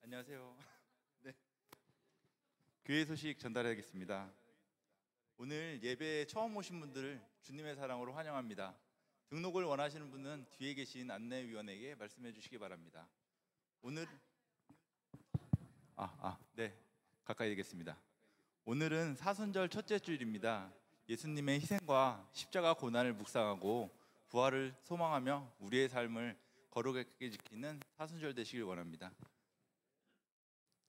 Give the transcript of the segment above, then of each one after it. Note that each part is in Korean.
안녕하세요. 네. 교회 소식 전달하겠습니다. 오늘 예배에 처음 오신 분들을 주님의 사랑으로 환영합니다. 등록을 원하시는 분은 뒤에 계신 안내위원에게 말씀해 주시기 바랍니다. 오늘 네, 가까이 되겠습니다. 오늘은 사순절 첫째 주일입니다. 예수님의 희생과 십자가 고난을 묵상하고 부활을 소망하며 우리의 삶을 거룩하게 지키는 사순절 되시길 원합니다.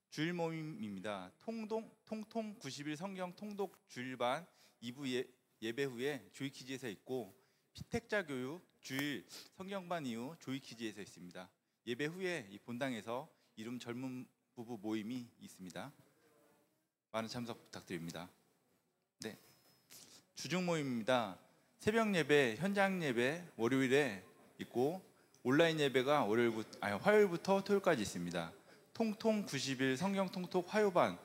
주일 모임입니다. 통통 90일 성경 통독 주일반 2부 예배 후에 조이키즈에서 있고, 피택자 교육 주일 성경반 이후 조이키즈에서 있습니다. 예배 후에 이 본당에서 이름 젊은 부부 모임이 있습니다. 많은 참석 부탁드립니다. 네, 주중 모임입니다. 새벽 예배, 현장 예배 월요일에 있고, 온라인 예배가 화요일부터 토요일까지 있습니다. 통통 90일 성경 통독 화요반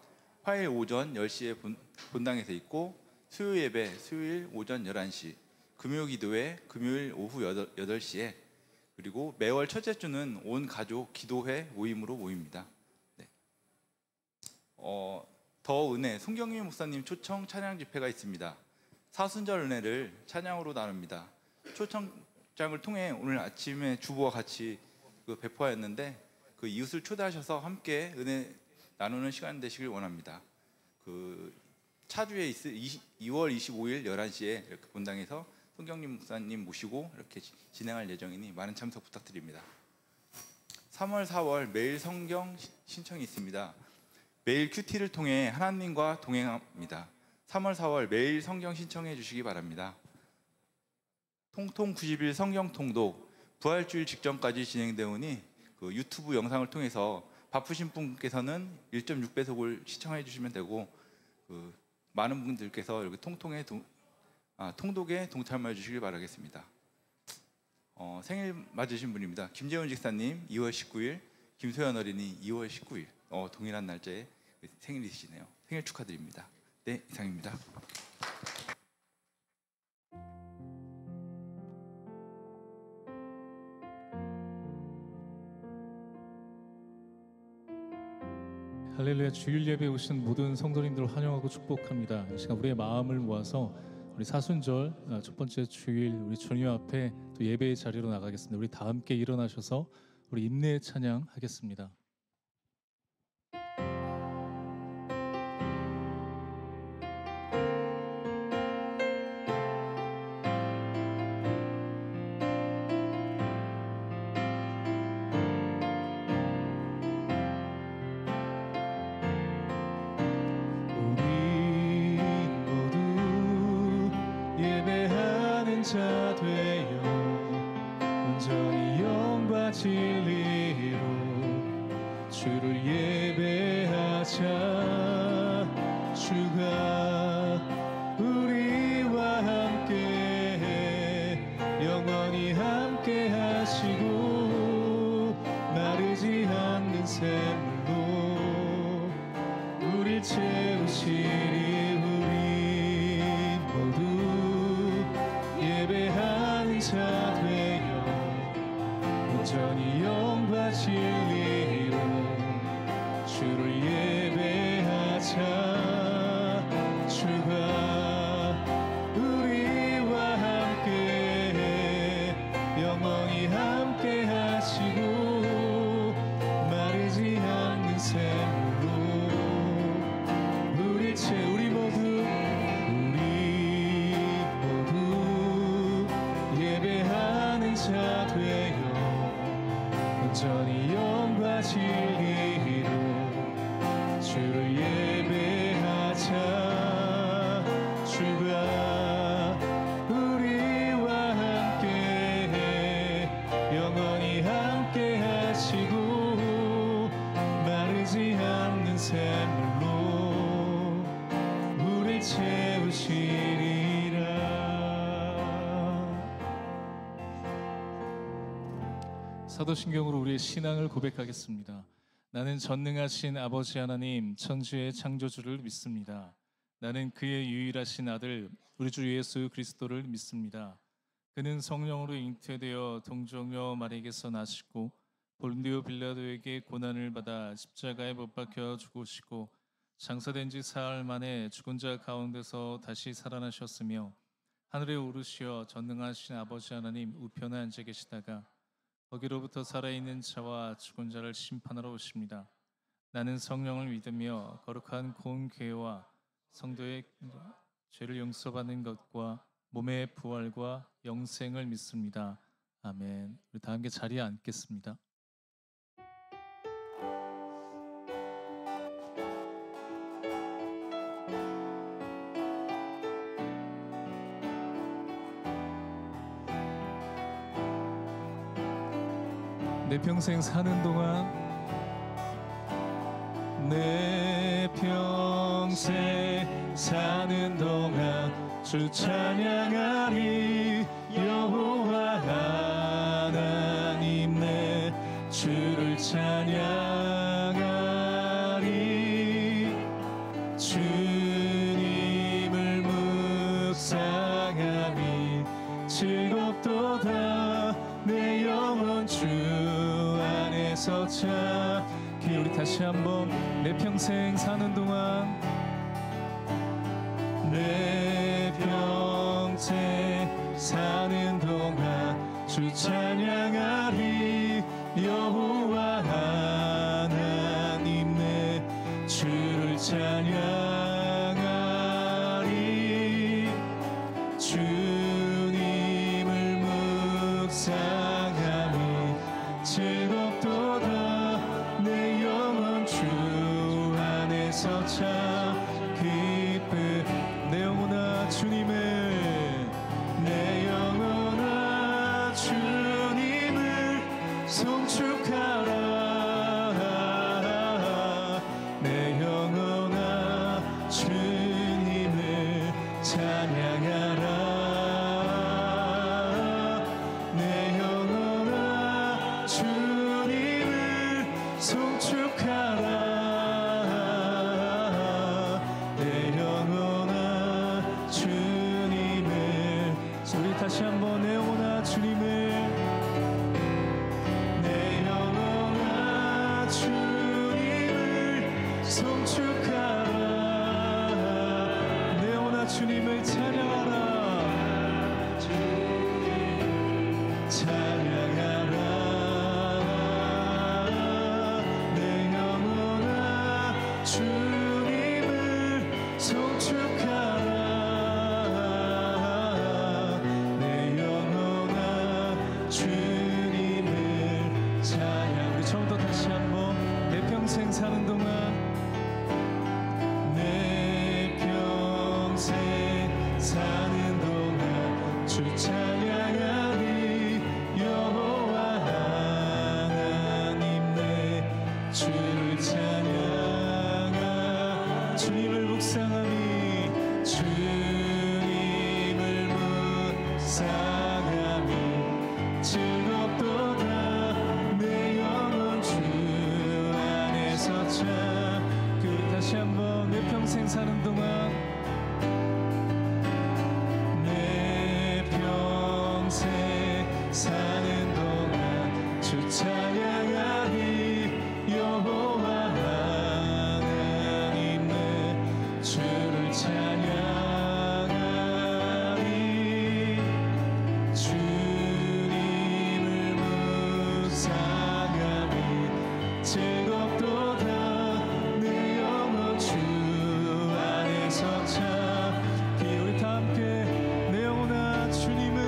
화요일 오전 10시에 본당에서 있고, 수요 예배 수요일 오전 11시, 금요 기도회 금요일 오후 8시에, 그리고 매월 첫째 주는 온 가족 기도회 모임으로 모입니다. 네. 더 은혜 송경민 목사님 초청 찬양 집회가 있습니다. 사순절 은혜를 찬양으로 나눕니다. 초청장을 통해 오늘 아침에 주부와 같이 배포하였는데, 그 이웃을 초대하셔서 함께 은혜 나누는 시간 되시길 원합니다. 차주에 2월 25일 11시에 이렇게 본당에서 송경림 목사님 모시고 이렇게 진행할 예정이니 많은 참석 부탁드립니다. 3월 4월 매일 성경 신청이 있습니다. 매일 큐티를 통해 하나님과 동행합니다. 3월 4월 매일 성경 신청해 주시기 바랍니다. 통통 90일 성경 통독 부활주일 직전까지 진행되오니 유튜브 영상을 통해서 바쁘신 분께서는 1.6배속을 시청해 주시면 되고, 많은 분들께서 이렇게 통독에 동참해 주시길 바라겠습니다. 생일 맞으신 분입니다. 김재훈 집사님 2월 19일, 김소연 어린이 2월 19일, 동일한 날짜에 생일이시네요. 생일 축하드립니다. 네, 이상입니다. 할렐루야. 주일 예배에 오신 모든 성도님들을 환영하고 축복합니다. 이 시간 우리의 마음을 모아서 우리 사순절 첫 번째 주일 우리 주님 앞에 또 예배의 자리로 나가겠습니다. 우리 다 함께 일어나셔서 우리 인내의 찬양 하겠습니다. 자 되어 온전히 영과 진리로 우릴 채우시리. 우리 모두 예배하는 자 되어 온전히 영과 진리로 주를 예배하자. 주가 우리와 함께 영원히 함께 하시고 마르지 않는 샘으로 우리 모두 예배하는 자 되어 온전히 영과 진리로 주를 예배하자. 주가 우리와 함께 영원히 함께 하시고 마르지 않는 샘물로 우릴 채우시리라. 사도신경으로 우리의 신앙을 고백하겠습니다. 나는 전능하신 아버지 하나님 천지의 창조주를 믿습니다. 나는 그의 유일하신 아들 우리 주 예수 그리스도를 믿습니다. 그는 성령으로 잉태되어 동정녀 마리에게서 나시고 본디오 빌라도에게 고난을 받아 십자가에 못 박혀 죽으시고 장사된 지 사흘 만에 죽은 자 가운데서 다시 살아나셨으며 하늘에 오르시어 전능하신 아버지 하나님 우편에 앉아 계시다가 거기로부터 살아있는 자와 죽은 자를 심판하러 오십니다. 나는 성령을 믿으며 거룩한 공교회와 성도의 죄를 용서받는 것과 몸의 부활과 영생을 믿습니다. 아멘. 우리 다 함께 자리에 앉겠습니다. 내 평생 사는 동안 내 평생 사는 동안 주 찬양하리. 여호와 하나님 내 주를 찬양하리. 주님을 묵상하니 즐겁도다. 내 영혼 주 안에서 찾기. 우리 다시 한번 내 평생 사는 동안 내 평생 사는 동안 주 찬양하리. 여호와 하나님 내 주를 찬양하리. 주님을 묵상하니 즐겁도다. 내 영혼 주 안에서 참 기쁘. 내 영혼아 주님을, 내 영혼아 주님을 송축하라. 내 영혼아 주님을 찬양하라. 내 영혼아 주님을 송축하라. 내 영혼아 주님을. 우리 다시 한번 내 영혼아 주님을, 내 영혼아 주님을 송축하라. 내 영혼아 주님을 찬양하라. 찬양하라. 내 영혼아 주님을 송축하라. 내 영혼아 주님을 찬양. 우리 처음부터 다시 한번 내 평생 사는 동안 내 평생 사는 동안 주 찬양하리. 여호와 하나님 내 주를 찬양하. 주님을 묵상하니 주님을 묵상하니 즐겁도다. 내 영혼 주 안에서 참. 그 다시 한번 내 사는 동안 내 평생 사는 동안 주 찬양하리 여호와 하나님 내 주를 찬양하리 주님을 묵상하리 즐겁도다 내 영혼 주 안에서 참기 우리 다 함께 내 영혼아 주님을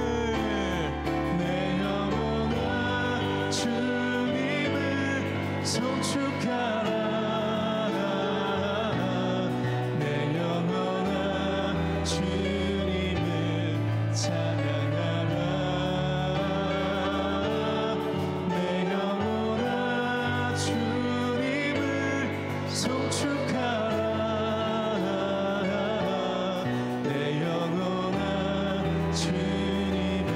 내 영혼아 주님을 송축하라 내 영혼아 주님을 찬양하라 내 영혼아 주님을 송축하라 내 영혼아 주님을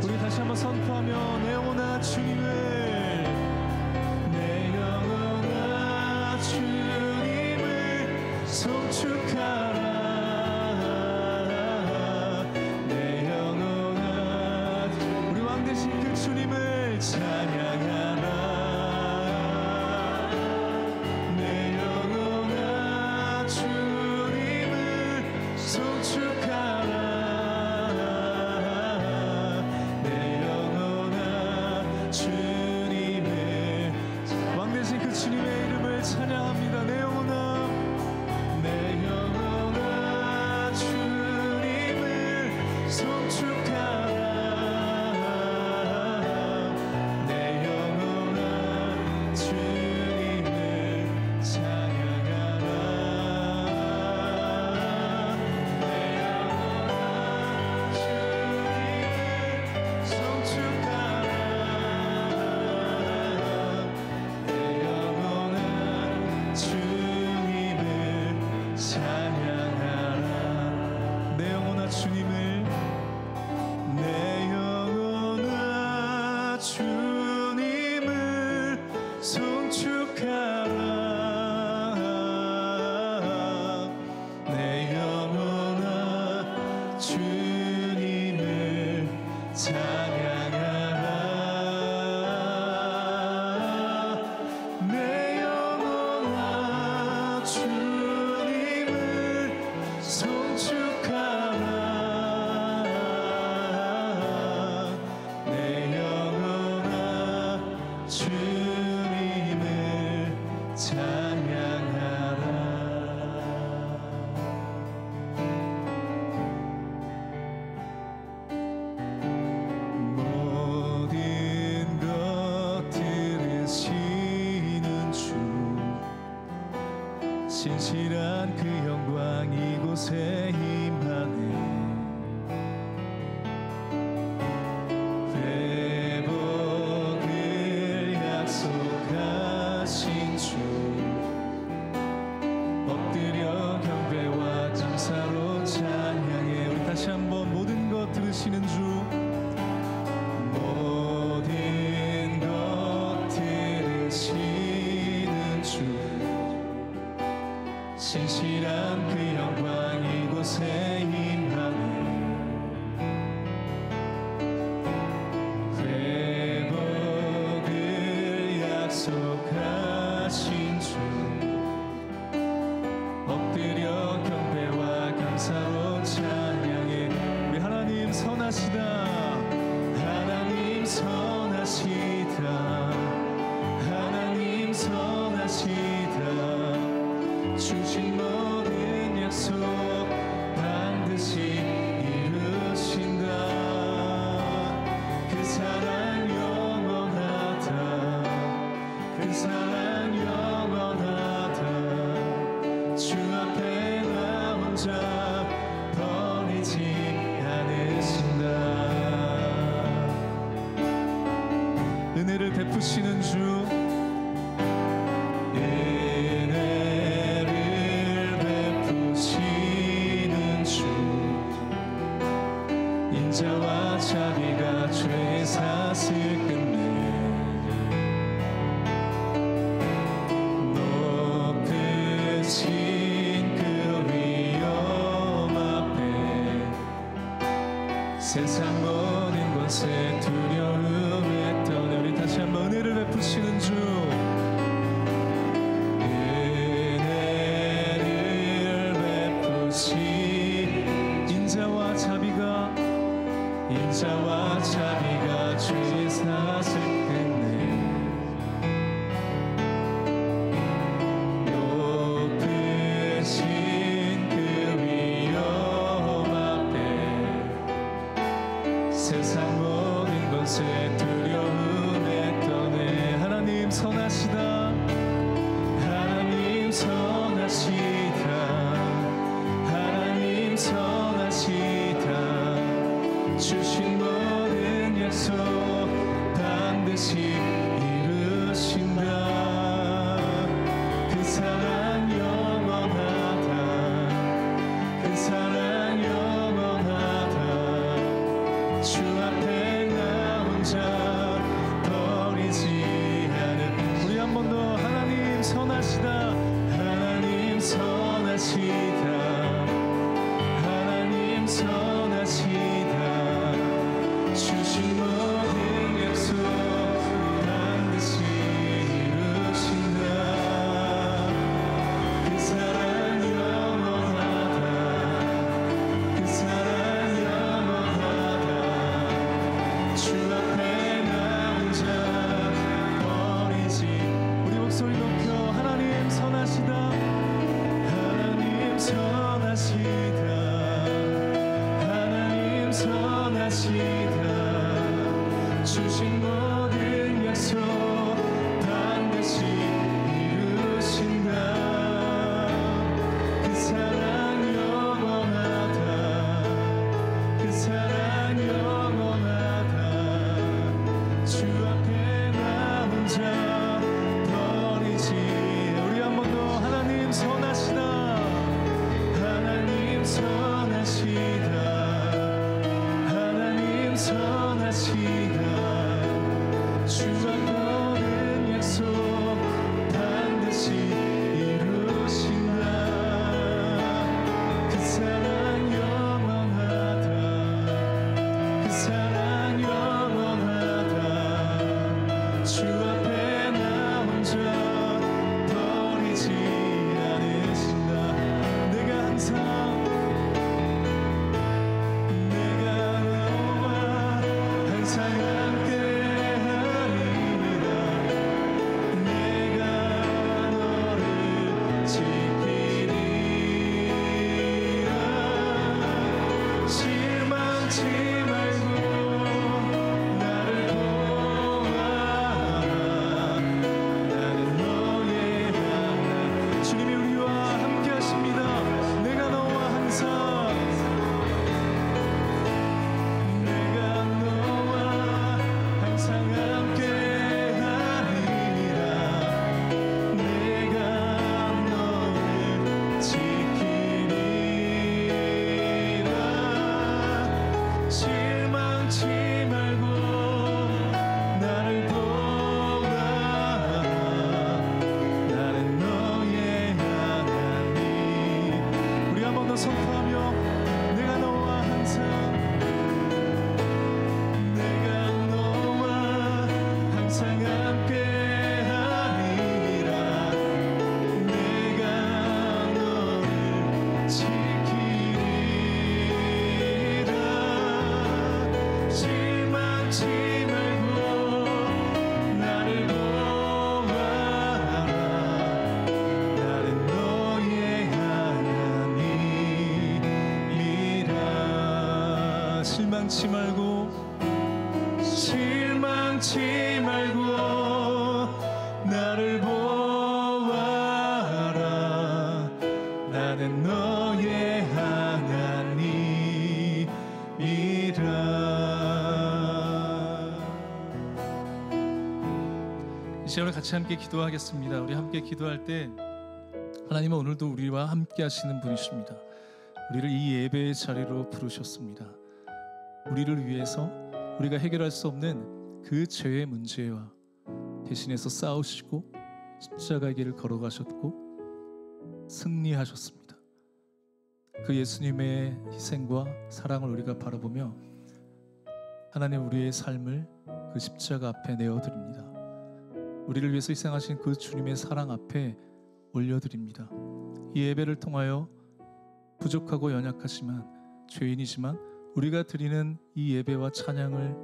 우리 다시 한번 선포하며 내 영혼아 주님을 내 영혼아 주님을 송축하라 내 영혼아 우리 왕 되신 그 주님을 찬양하라 내 영혼아 주님을 송축하라 내 영혼아 주님을 왕 되신 그 주님의 이름을 찬양합니다 내 영혼아 내 영혼아 주님을 송축하라 내 영혼아 주님을 찬양하라 내 영혼아 주님을 송축하라 내 영혼아 주님을 찬양하라 내 영혼아 주님을 내 영혼아 주님을 송축하라 내 영혼아 주님을 찬양하라 내 영혼아 주님을 송축하라 내 영혼아 주님을 찬양하라 모든 것들을 시는 주 신실한 그 영광 이곳에 임하네 회복을 약속하신 주 엎드려 경배와 감사로 찬양해 우리 다시 한번 모든 것 들으시는 주 모든 것 들으시는 주 신실한 그 영광 이곳에 임하네 회복을 약속하신 주 엎드려 경배와 감사로 찬양해 우리 하나님 선하시다 하나님 선하시다 하나님 선하시다 주신 모든 약속 반드시 이루신다 그 사랑 영원하다 그 사랑 영원하다 주 앞에 나 혼자 버리지 않으신다 은혜를 베푸시는 주 은혜를 베푸시는 주 인자와 자비가 죄 사슬 끝내 높으신 그 세상 모든 것에 두려움에 떠나 우리 다시 한번 은혜를 베푸시는 주 은혜를 베푸시 인자와 자비가 죄 사슬 끝내 높으신 그 위엄 앞에 세상 모든 것에 두려움에 떠내 하나님 선하시다 하나님 선하시다 하나님 선하시다 주신 모든 약속 반드시 이루신다 그 사랑 영원하다 그 사랑 영원하다 주 앞에 나 혼자 버리지 않을 우리 한 번 더 하나님 선하시다 하나님 선하시다 하나님 선하시다 주신 모든 약속 반드시 이루신다 그 사랑 영원하다 그 사랑 영원하다 주 앞에 나 혼자 버리지 우리 목소리 높여 하나님 선하시다 하나님 선하시다 하나님 선하시다 주신 모든 약속 반드시 이루신다 그 사랑 영원하다 그 사랑 영원하다 주 앞에 나 혼자 버리지 우리 한 번 더 하나님 선하시다 하나님 선하시다 하나님 선하시다 주 앞 모든 약속 반드시 이루신다 그 사랑 영원하다 그 사랑 영원하다 주 앞에 나 혼자 버리지 않으신다 내가 항상 항상 함께하리라 내가 너를 지키리라 실망치 말고 나를 보아라 나는 너의 하나님 주님이 우리와 함께하십니다 내가 너와 항상 내가 너와 항상 함께하리라 내가 너를 지키리라 실망치 말고 나를 보아라 나는 너의 하나님 우리 한 번 더 선포하며 내가 너와 항상 내가 너와 항상 함께하리라 내가 너를 지키리라 실망치 말고 나를 보아라 나는 너의 하나님이라 실망치 말고 나를 보아라 나는 너의 하나님이라 이 시간을 같이 함께 기도하겠습니다 우리 함께 기도할 때 하나님은 오늘도 우리와 함께 하시는 분이십니다 우리를 이 예배의 자리로 부르셨습니다 우리를 위해서 우리가 해결할 수 없는 그 죄의 문제와 대신해서 싸우시고 십자가의 길을 걸어가셨고 승리하셨습니다. 그 예수님의 희생과 사랑을 우리가 바라보며 하나님, 우리의 삶을 그 십자가 앞에 내어드립니다. 우리를 위해서 희생하신 그 주님의 사랑 앞에 올려드립니다. 이 예배를 통하여 부족하고 연약하지만 죄인이지만 우리가 드리는 이 예배와 찬양을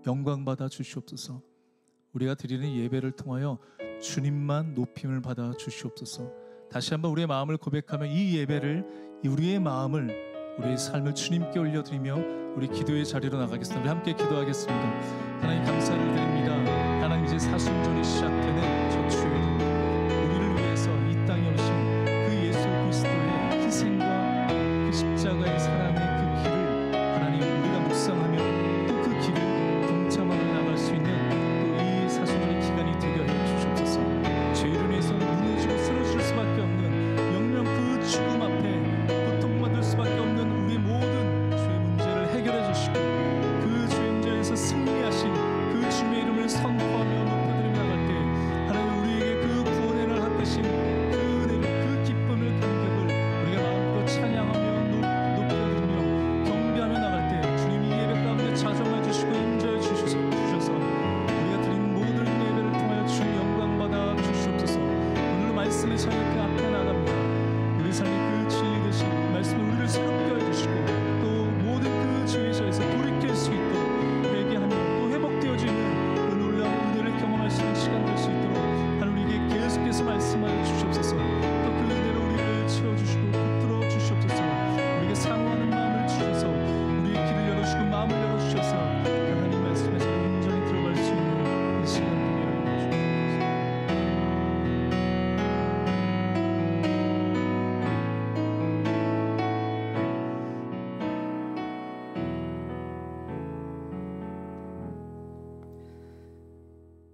영광받아 주시옵소서. 우리가 드리는 예배를 통하여 주님만 높임을 받아 주시옵소서. 다시 한번 우리의 마음을 고백하며 이 예배를, 우리의 마음을, 우리의 삶을 주님께 올려드리며 우리 기도의 자리로 나가겠습니다. 우리 함께 기도하겠습니다. 하나님, 감사를 드립니다. 하나님, 이제 사순절이 시작되는 첫 주일입니다. 우리를 위해서 이 땅에 오신 그 예수 그리스도의 희생과 그 십자가의 사랑의 그 길을 하나님, 우리가 묵상하며 또 그 길을 동참하며 나갈 수 있는 또 이 사순절의 기간이 되게 하여 주시옵소서. 죄로 인해서 무너지고 쓰러질 수밖에 없는 영영 그 죽음 앞에 고통받을 수밖에 없는 우리 모든 죄 문제를 해결해 주시고 그 죄인자에서 승리하신 그 주님의 이름을 선포하며 높여드리며 나갈 때 하나님, 우리에게 그 구원의 날 합하신 그 은혜를, 그 기쁨을, 감격을 우리가 마음껏 찬양하며 높여드리며 경배하며 나갈 때 주님이 예배 가운데 자정해 주시고 임재해 주셔서 우리가 드린 모든 예배를 통하여 주 영광 받아 주시옵소서. 오늘 말씀의 자리 그 앞에 나갑니다. 우리 삶의 그 진리 되신 말씀을 우리를 새롭게 해주시고 또 모든 그 죄의 자에서 돌이킬 수 있도록 회개하며 또 회복되어지는 그 놀라운 은혜를 경험할 수 있는 시간 될 수 있도록 하나님께 계속해서 말씀하여 주시옵소서. 또 그 은혜로 우리를 채워주시고 붙들어 주시옵소서. 우리에게 사모하는 마음을 주셔서 우리의 길을 열어주시고 마음을 열어주셔서 하나님 말씀에 제가 온전히 들어갈 수 있는 이 시간 되게 하여 주시옵소서.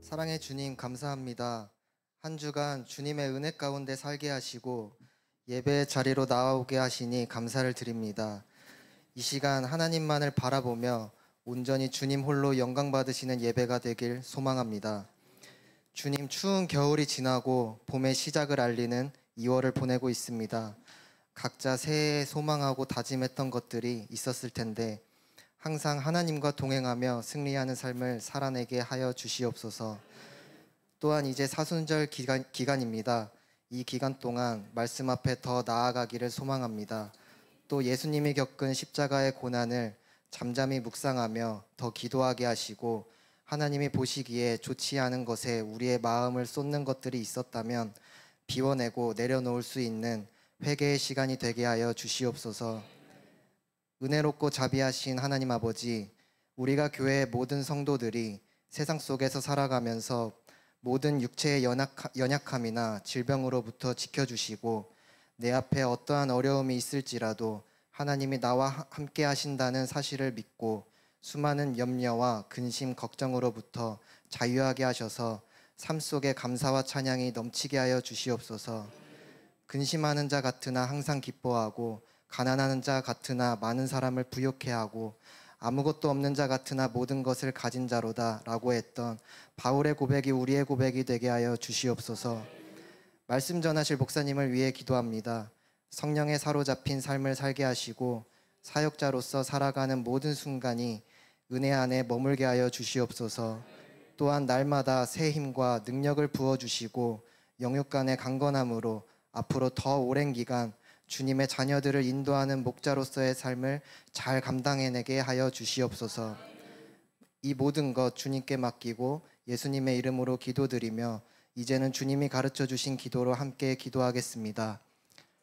사랑의 주님, 감사합니다. 한 주간 주님의 은혜 가운데 살게 하시고 예배의 자리로 나오게 하시니 감사를 드립니다. 이 시간 하나님만을 바라보며 온전히 주님 홀로 영광 받으시는 예배가 되길 소망합니다. 주님, 추운 겨울이 지나고 봄의 시작을 알리는 2월을 보내고 있습니다. 각자 새해에 소망하고 다짐했던 것들이 있었을 텐데 항상 하나님과 동행하며 승리하는 삶을 살아내게 하여 주시옵소서. 또한 이제 사순절 기간입니다. 이 기간 동안 말씀 앞에 더 나아가기를 소망합니다. 또 예수님이 겪은 십자가의 고난을 잠잠히 묵상하며 더 기도하게 하시고 하나님이 보시기에 좋지 않은 것에 우리의 마음을 쏟는 것들이 있었다면 비워내고 내려놓을 수 있는 회개의 시간이 되게 하여 주시옵소서. 은혜롭고 자비하신 하나님 아버지, 우리가 교회의 모든 성도들이 세상 속에서 살아가면서 모든 육체의 연약함이나 질병으로부터 지켜주시고 내 앞에 어떠한 어려움이 있을지라도 하나님이 나와 함께 하신다는 사실을 믿고 수많은 염려와 근심, 걱정으로부터 자유하게 하셔서 삶 속에 감사와 찬양이 넘치게 하여 주시옵소서. 근심하는 자 같으나 항상 기뻐하고 가난한 자 같으나 많은 사람을 부욕해 하고 아무것도 없는 자 같으나 모든 것을 가진 자로다 라고 했던 바울의 고백이 우리의 고백이 되게 하여 주시옵소서. 말씀 전하실 목사님을 위해 기도합니다. 성령에 사로잡힌 삶을 살게 하시고 사역자로서 살아가는 모든 순간이 은혜 안에 머물게 하여 주시옵소서. 또한 날마다 새 힘과 능력을 부어주시고 영육 간의 강건함으로 앞으로 더 오랜 기간 주님의 자녀들을 인도하는 목자로서의 삶을 잘 감당해내게 하여 주시옵소서. 이 모든 것 주님께 맡기고 예수님의 이름으로 기도드리며 이제는 주님이 가르쳐 주신 기도로 함께 기도하겠습니다.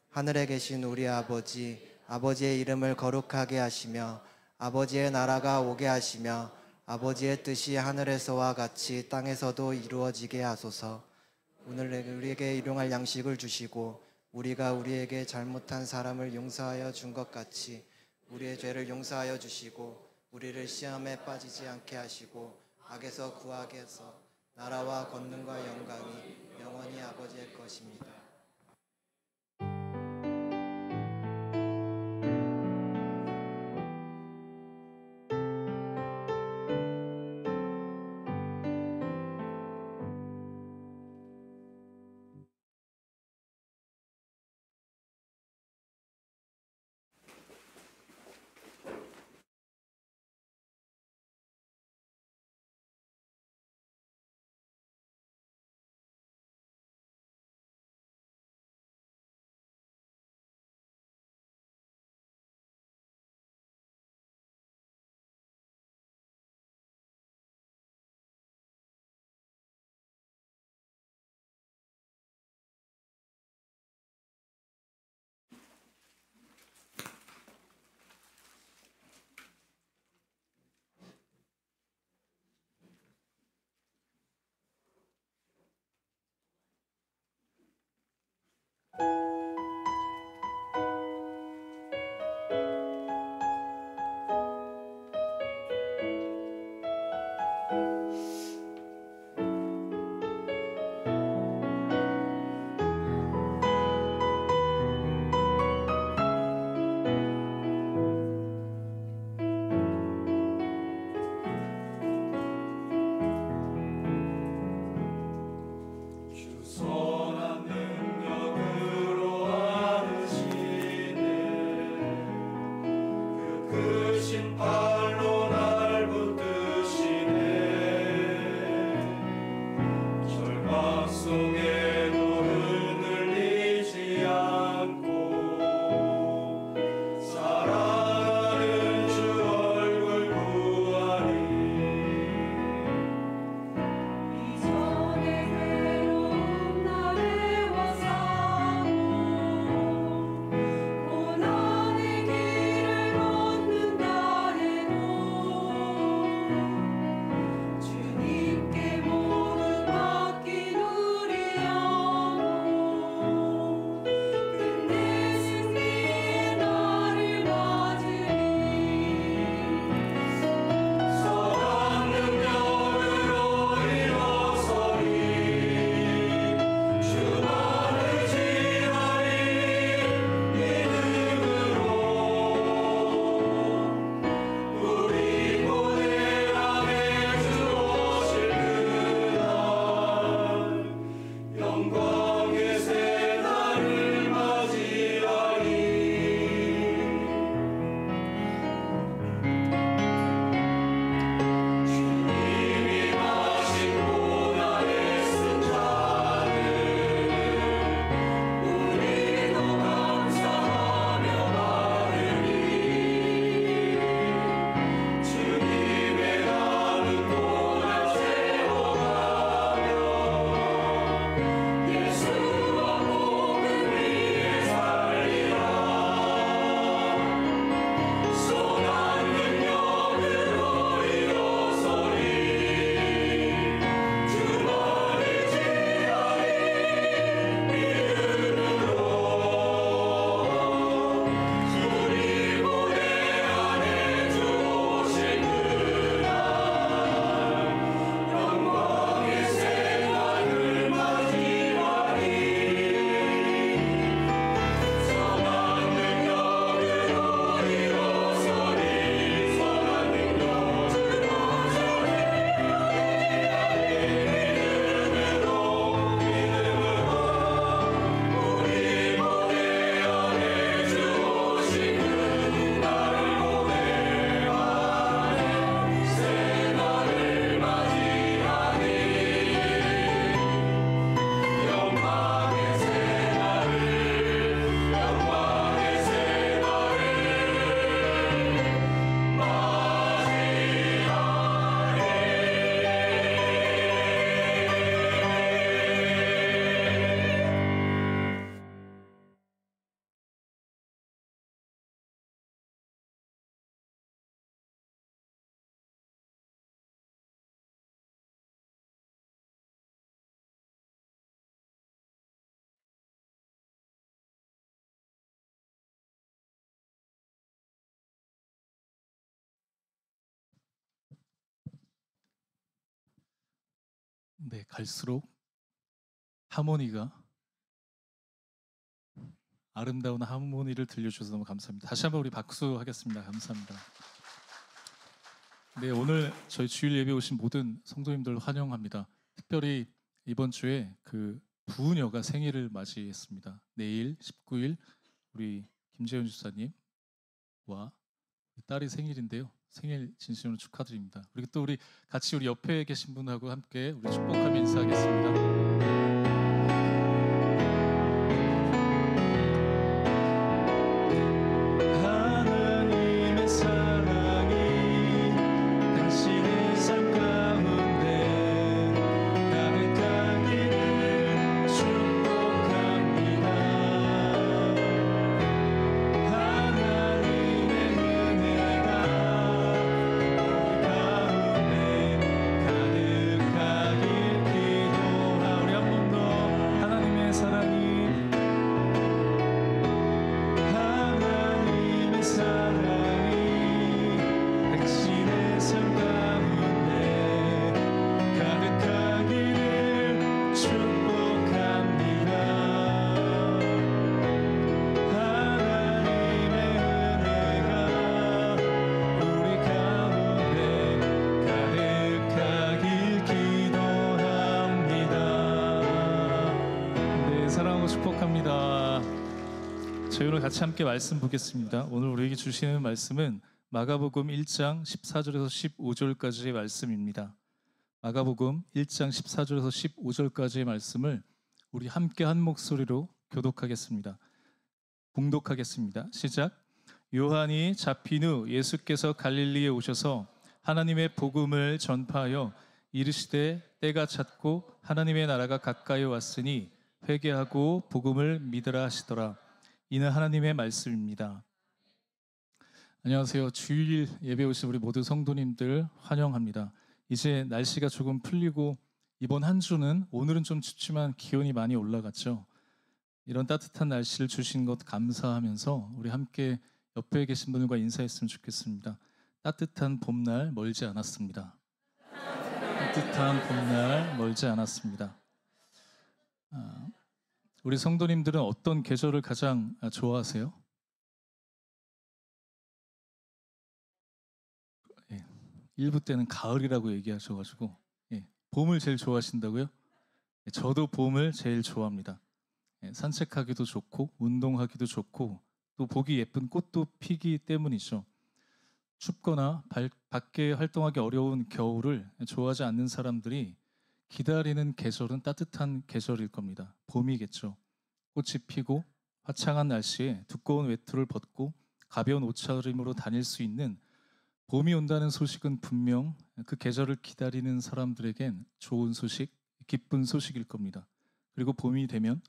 하늘에 계신 우리 아버지, 아버지의 이름을 거룩하게 하시며 아버지의 나라가 오게 하시며 아버지의 뜻이 하늘에서와 같이 땅에서도 이루어지게 하소서. 오늘 우리에게 일용할 양식을 주시고 우리가 우리에게 잘못한 사람을 용서하여 준 것 같이 우리의 죄를 용서하여 주시고 우리를 시험에 빠지지 않게 하시고 악에서 구하게 해서 나라와 권능과 영광이 영원히 아버지의 것입니다. 네, 갈수록 하모니가 아름다운 하모니를 들려주셔서 너무 감사합니다. 다시 한번 우리 박수하겠습니다. 감사합니다. 네, 오늘 저희 주일 예배 오신 모든 성도님들 환영합니다. 특별히 이번 주에 그 부녀가 생일을 맞이했습니다. 내일 19일 우리 김재현 주사님과 딸이 생일인데요. 생일 진심으로 축하드립니다. 그리고 또 우리 같이 우리 옆에 계신 분하고 함께 우리 축복하며 인사하겠습니다. 우리 한번 저희 오늘 같이 함께 말씀 보겠습니다. 오늘 우리에게 주시는 말씀은 마가복음 1장 14절에서 15절까지의 말씀입니다. 마가복음 1장 14절에서 15절까지의 말씀을 우리 함께 한 목소리로 교독하겠습니다. 봉독하겠습니다. 시작. 요한이 잡힌 후 예수께서 갈릴리에 오셔서 하나님의 복음을 전파하여 이르시되 때가 찼고 하나님의 나라가 가까이 왔으니 회개하고 복음을 믿으라 하시더라. 이는 하나님의 말씀입니다. 안녕하세요. 주일 예배 오신 우리 모든 성도님들 환영합니다. 이제 날씨가 조금 풀리고 이번 한 주는 오늘은 좀 춥지만 기온이 많이 올라갔죠. 이런 따뜻한 날씨를 주신 것 감사하면서 우리 함께 옆에 계신 분들과 인사했으면 좋겠습니다. 따뜻한 봄날 멀지 않았습니다. 따뜻한 봄날 멀지 않았습니다. 우리 성도님들은 어떤 계절을 가장 좋아하세요? 예, 일부 때는 가을이라고 얘기하셔가지고 봄을 제일 좋아하신다고요? 저도 봄을 제일 좋아합니다. 산책하기도 좋고 운동하기도 좋고 또 보기 예쁜 꽃도 피기 때문이죠. 춥거나 밖에 활동하기 어려운 겨울을 좋아하지 않는 사람들이 기다리는 계절은 따뜻한 계절일 겁니다. 봄이겠죠. 꽃이 피고 화창한 날씨에 두꺼운 외투를 벗고 가벼운 옷차림으로 다닐 수 있는 봄이 온다는 소식은 분명 그 계절을 기다리는 사람들에겐 좋은 소식, 기쁜 소식일 겁니다. 그리고 봄이 되면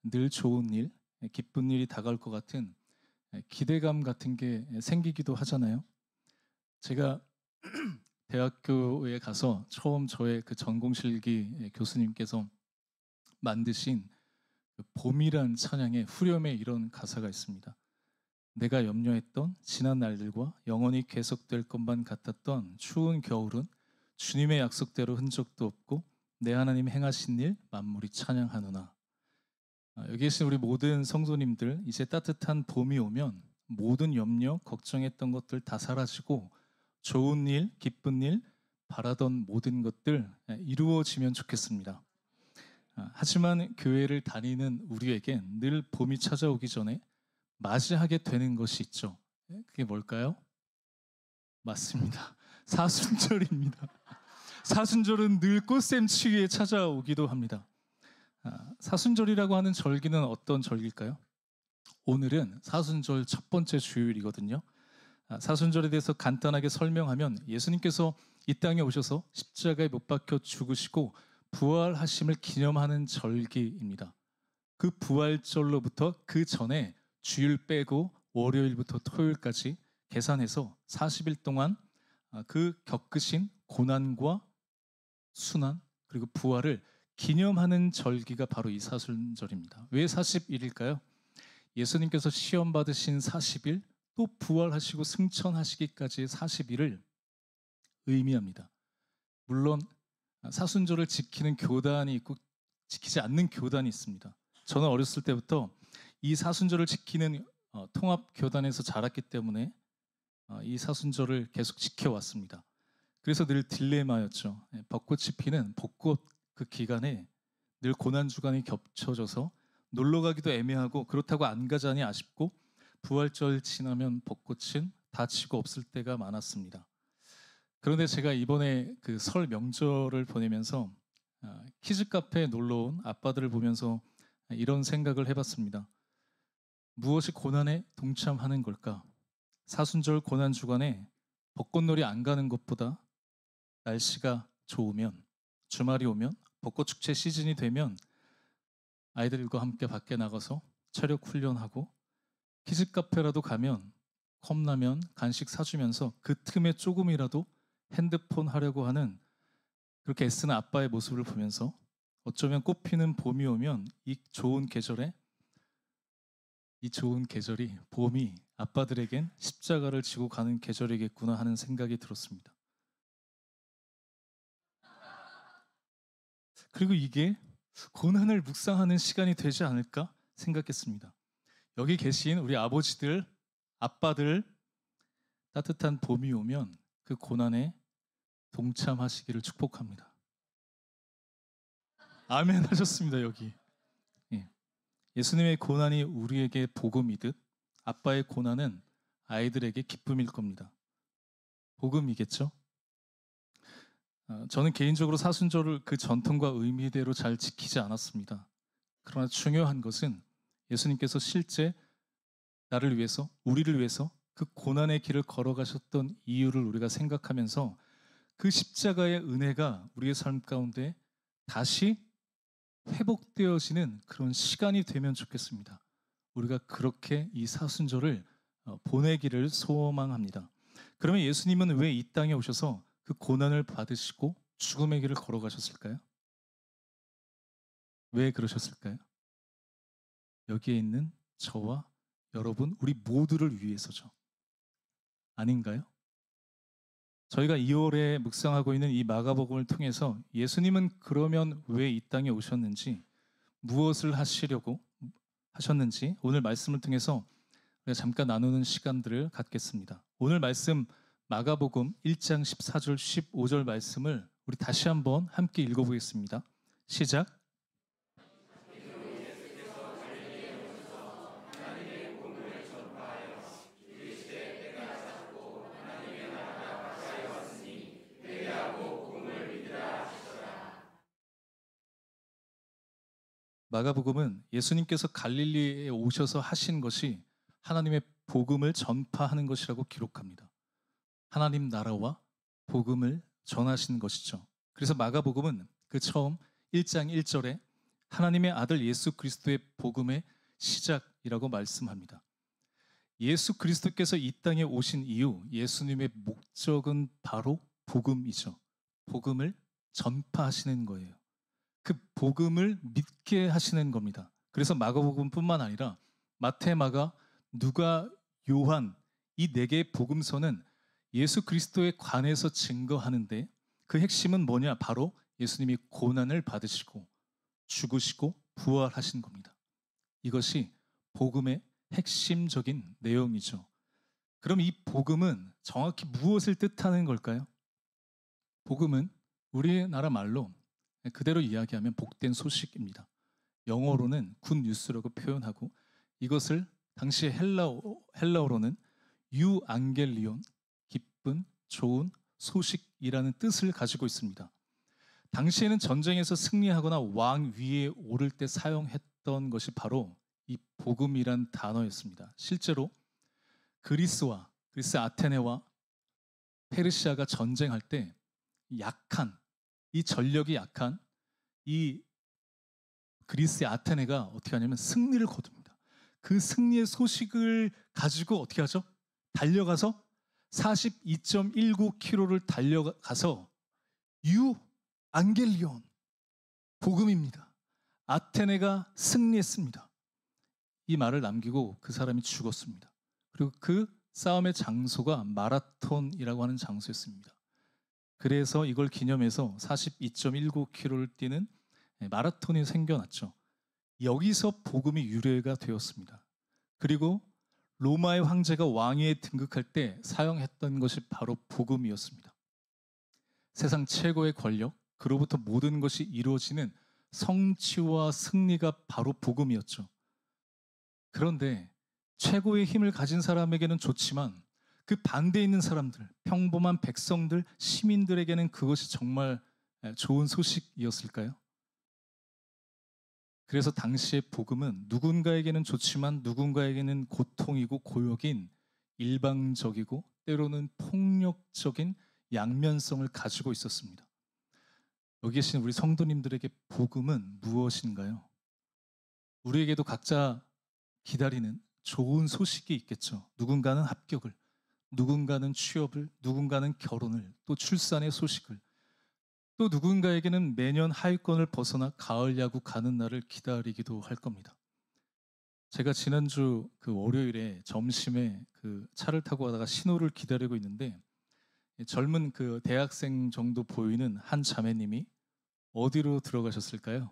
늘 좋은 일, 기쁜 일이 다가올 것 같은 기대감 같은 게 생기기도 하잖아요. 제가 대학교에 가서 처음 저의 그 전공실기 교수님께서 만드신 그 봄이란 찬양의 후렴에 이런 가사가 있습니다. 내가 염려했던 지난 날들과 영원히 계속될 것만 같았던 추운 겨울은 주님의 약속대로 흔적도 없고 내 하나님 행하신 일 만물이 찬양하노나. 여기 계신 우리 모든 성도님들, 이제 따뜻한 봄이 오면 모든 염려, 걱정했던 것들 다 사라지고 좋은 일, 기쁜 일, 바라던 모든 것들 이루어지면 좋겠습니다. 하지만 교회를 다니는 우리에겐 늘 봄이 찾아오기 전에 맞이하게 되는 것이 있죠. 그게 뭘까요? 맞습니다. 사순절입니다. 사순절은 늘 꽃샘추위에 찾아오기도 합니다. 사순절이라고 하는 절기는 어떤 절기일까요? 오늘은 사순절 첫 번째 주일이거든요. 사순절에 대해서 간단하게 설명하면 예수님께서 이 땅에 오셔서 십자가에 못 박혀 죽으시고 부활하심을 기념하는 절기입니다. 그 부활절로부터 그 전에 주일 빼고 월요일부터 토요일까지 계산해서 40일 동안 그 겪으신 고난과 순환 그리고 부활을 기념하는 절기가 바로 이 사순절입니다. 왜 40일일까요? 예수님께서 시험 받으신 40일 또 부활하시고 승천하시기까지의 40일을 의미합니다. 물론 사순절을 지키는 교단이 있고 지키지 않는 교단이 있습니다. 저는 어렸을 때부터 이 사순절을 지키는 통합교단에서 자랐기 때문에 이 사순절을 계속 지켜왔습니다. 그래서 늘 딜레마였죠. 벚꽃이 피는 벚꽃 그 기간에 늘 고난주간이 겹쳐져서 놀러가기도 애매하고 그렇다고 안 가자니 아쉽고 부활절 지나면 벚꽃은 다 지고 없을 때가 많았습니다. 그런데 제가 이번에 그 설 명절을 보내면서 키즈 카페에 놀러 온 아빠들을 보면서 이런 생각을 해봤습니다. 무엇이 고난에 동참하는 걸까? 사순절 고난 주간에 벚꽃놀이 안 가는 것보다 날씨가 좋으면 주말이 오면 벚꽃 축제 시즌이 되면 아이들과 함께 밖에 나가서 체력 훈련하고 키즈 카페라도 가면 컵라면 간식 사주면서 그 틈에 조금이라도 핸드폰 하려고 하는 그렇게 애쓰는 아빠의 모습을 보면서 어쩌면 꽃피는 봄이 오면 이 좋은 계절이 봄이 아빠들에겐 십자가를 지고 가는 계절이겠구나 하는 생각이 들었습니다. 그리고 이게 고난을 묵상하는 시간이 되지 않을까 생각했습니다. 여기 계신 우리 아버지들, 아빠들 따뜻한 봄이 오면 그 고난에 동참하시기를 축복합니다. 아멘 하셨습니다. 여기 예수님의 고난이 우리에게 복음이듯 아빠의 고난은 아이들에게 기쁨일 겁니다. 복음이겠죠? 저는 개인적으로 사순절을 그 전통과 의미대로 잘 지키지 않았습니다. 그러나 중요한 것은 예수님께서 실제 나를 위해서, 우리를 위해서 그 고난의 길을 걸어가셨던 이유를 우리가 생각하면서 그 십자가의 은혜가 우리의 삶 가운데 다시 회복되어지는 그런 시간이 되면 좋겠습니다. 우리가 그렇게 이 사순절을 보내기를 소망합니다. 그러면 예수님은 왜 이 땅에 오셔서 그 고난을 받으시고 죽음의 길을 걸어가셨을까요? 왜 그러셨을까요? 여기에 있는 저와 여러분, 우리 모두를 위해서죠. 아닌가요? 저희가 2월에 묵상하고 있는 이 마가복음을 통해서 예수님은 그러면 왜 이 땅에 오셨는지, 무엇을 하시려고 하셨는지 오늘 말씀을 통해서 우리가 잠깐 나누는 시간들을 갖겠습니다. 오늘 말씀 마가복음 1장 14절 15절 말씀을 우리 다시 한번 함께 읽어보겠습니다. 시작. 마가복음은 예수님께서 갈릴리에 오셔서 하신 것이 하나님의 복음을 전파하는 것이라고 기록합니다. 하나님 나라와 복음을 전하시는 것이죠. 그래서 마가복음은 그 처음 1장 1절에 하나님의 아들 예수 그리스도의 복음의 시작이라고 말씀합니다. 예수 그리스도께서 이 땅에 오신 이유, 예수님의 목적은 바로 복음이죠. 복음을 전파하시는 거예요. 그 복음을 믿게 하시는 겁니다. 그래서 마가복음뿐만 아니라 마태, 마가, 누가, 요한 이 네 개의 복음서는 예수 그리스도에 관해서 증거하는데 그 핵심은 뭐냐? 바로 예수님이 고난을 받으시고 죽으시고 부활하신 겁니다. 이것이 복음의 핵심적인 내용이죠. 그럼 이 복음은 정확히 무엇을 뜻하는 걸까요? 복음은 우리나라 말로 그대로 이야기하면 복된 소식입니다. 영어로는 굿 뉴스라고 표현하고 이것을 당시 헬라어로는 유앙겔리온, 기쁜, 좋은 소식이라는 뜻을 가지고 있습니다. 당시에는 전쟁에서 승리하거나 왕 위에 오를 때 사용했던 것이 바로 이 복음이란 단어였습니다. 실제로 그리스 아테네와 페르시아가 전쟁할 때 이 전력이 약한 이 그리스의 아테네가 어떻게 하냐면 승리를 거둡니다. 그 승리의 소식을 가지고 어떻게 하죠? 달려가서 42.19km를 달려가서 유앙겔리온, 복음입니다. 아테네가 승리했습니다. 이 말을 남기고 그 사람이 죽었습니다. 그리고 그 싸움의 장소가 마라톤이라고 하는 장소였습니다. 그래서 이걸 기념해서 42.19km를 뛰는 마라톤이 생겨났죠. 여기서 복음이 유래가 되었습니다. 그리고 로마의 황제가 왕위에 등극할 때 사용했던 것이 바로 복음이었습니다. 세상 최고의 권력, 그로부터 모든 것이 이루어지는 성취와 승리가 바로 복음이었죠. 그런데 최고의 힘을 가진 사람에게는 좋지만 그 반대에 있는 사람들, 평범한 백성들, 시민들에게는 그것이 정말 좋은 소식이었을까요? 그래서 당시의 복음은 누군가에게는 좋지만 누군가에게는 고통이고 고역인 일방적이고 때로는 폭력적인 양면성을 가지고 있었습니다. 여기 계신 우리 성도님들에게 복음은 무엇인가요? 우리에게도 각자 기다리는 좋은 소식이 있겠죠. 누군가는 합격을, 누군가는 취업을, 누군가는 결혼을, 또 출산의 소식을, 또 누군가에게는 매년 하위권을 벗어나 가을 야구 가는 날을 기다리기도 할 겁니다. 제가 지난주 그 월요일에 점심에 그 차를 타고 가다가 신호를 기다리고 있는데 젊은 그 대학생 정도 보이는 한 자매님이 어디로 들어가셨을까요?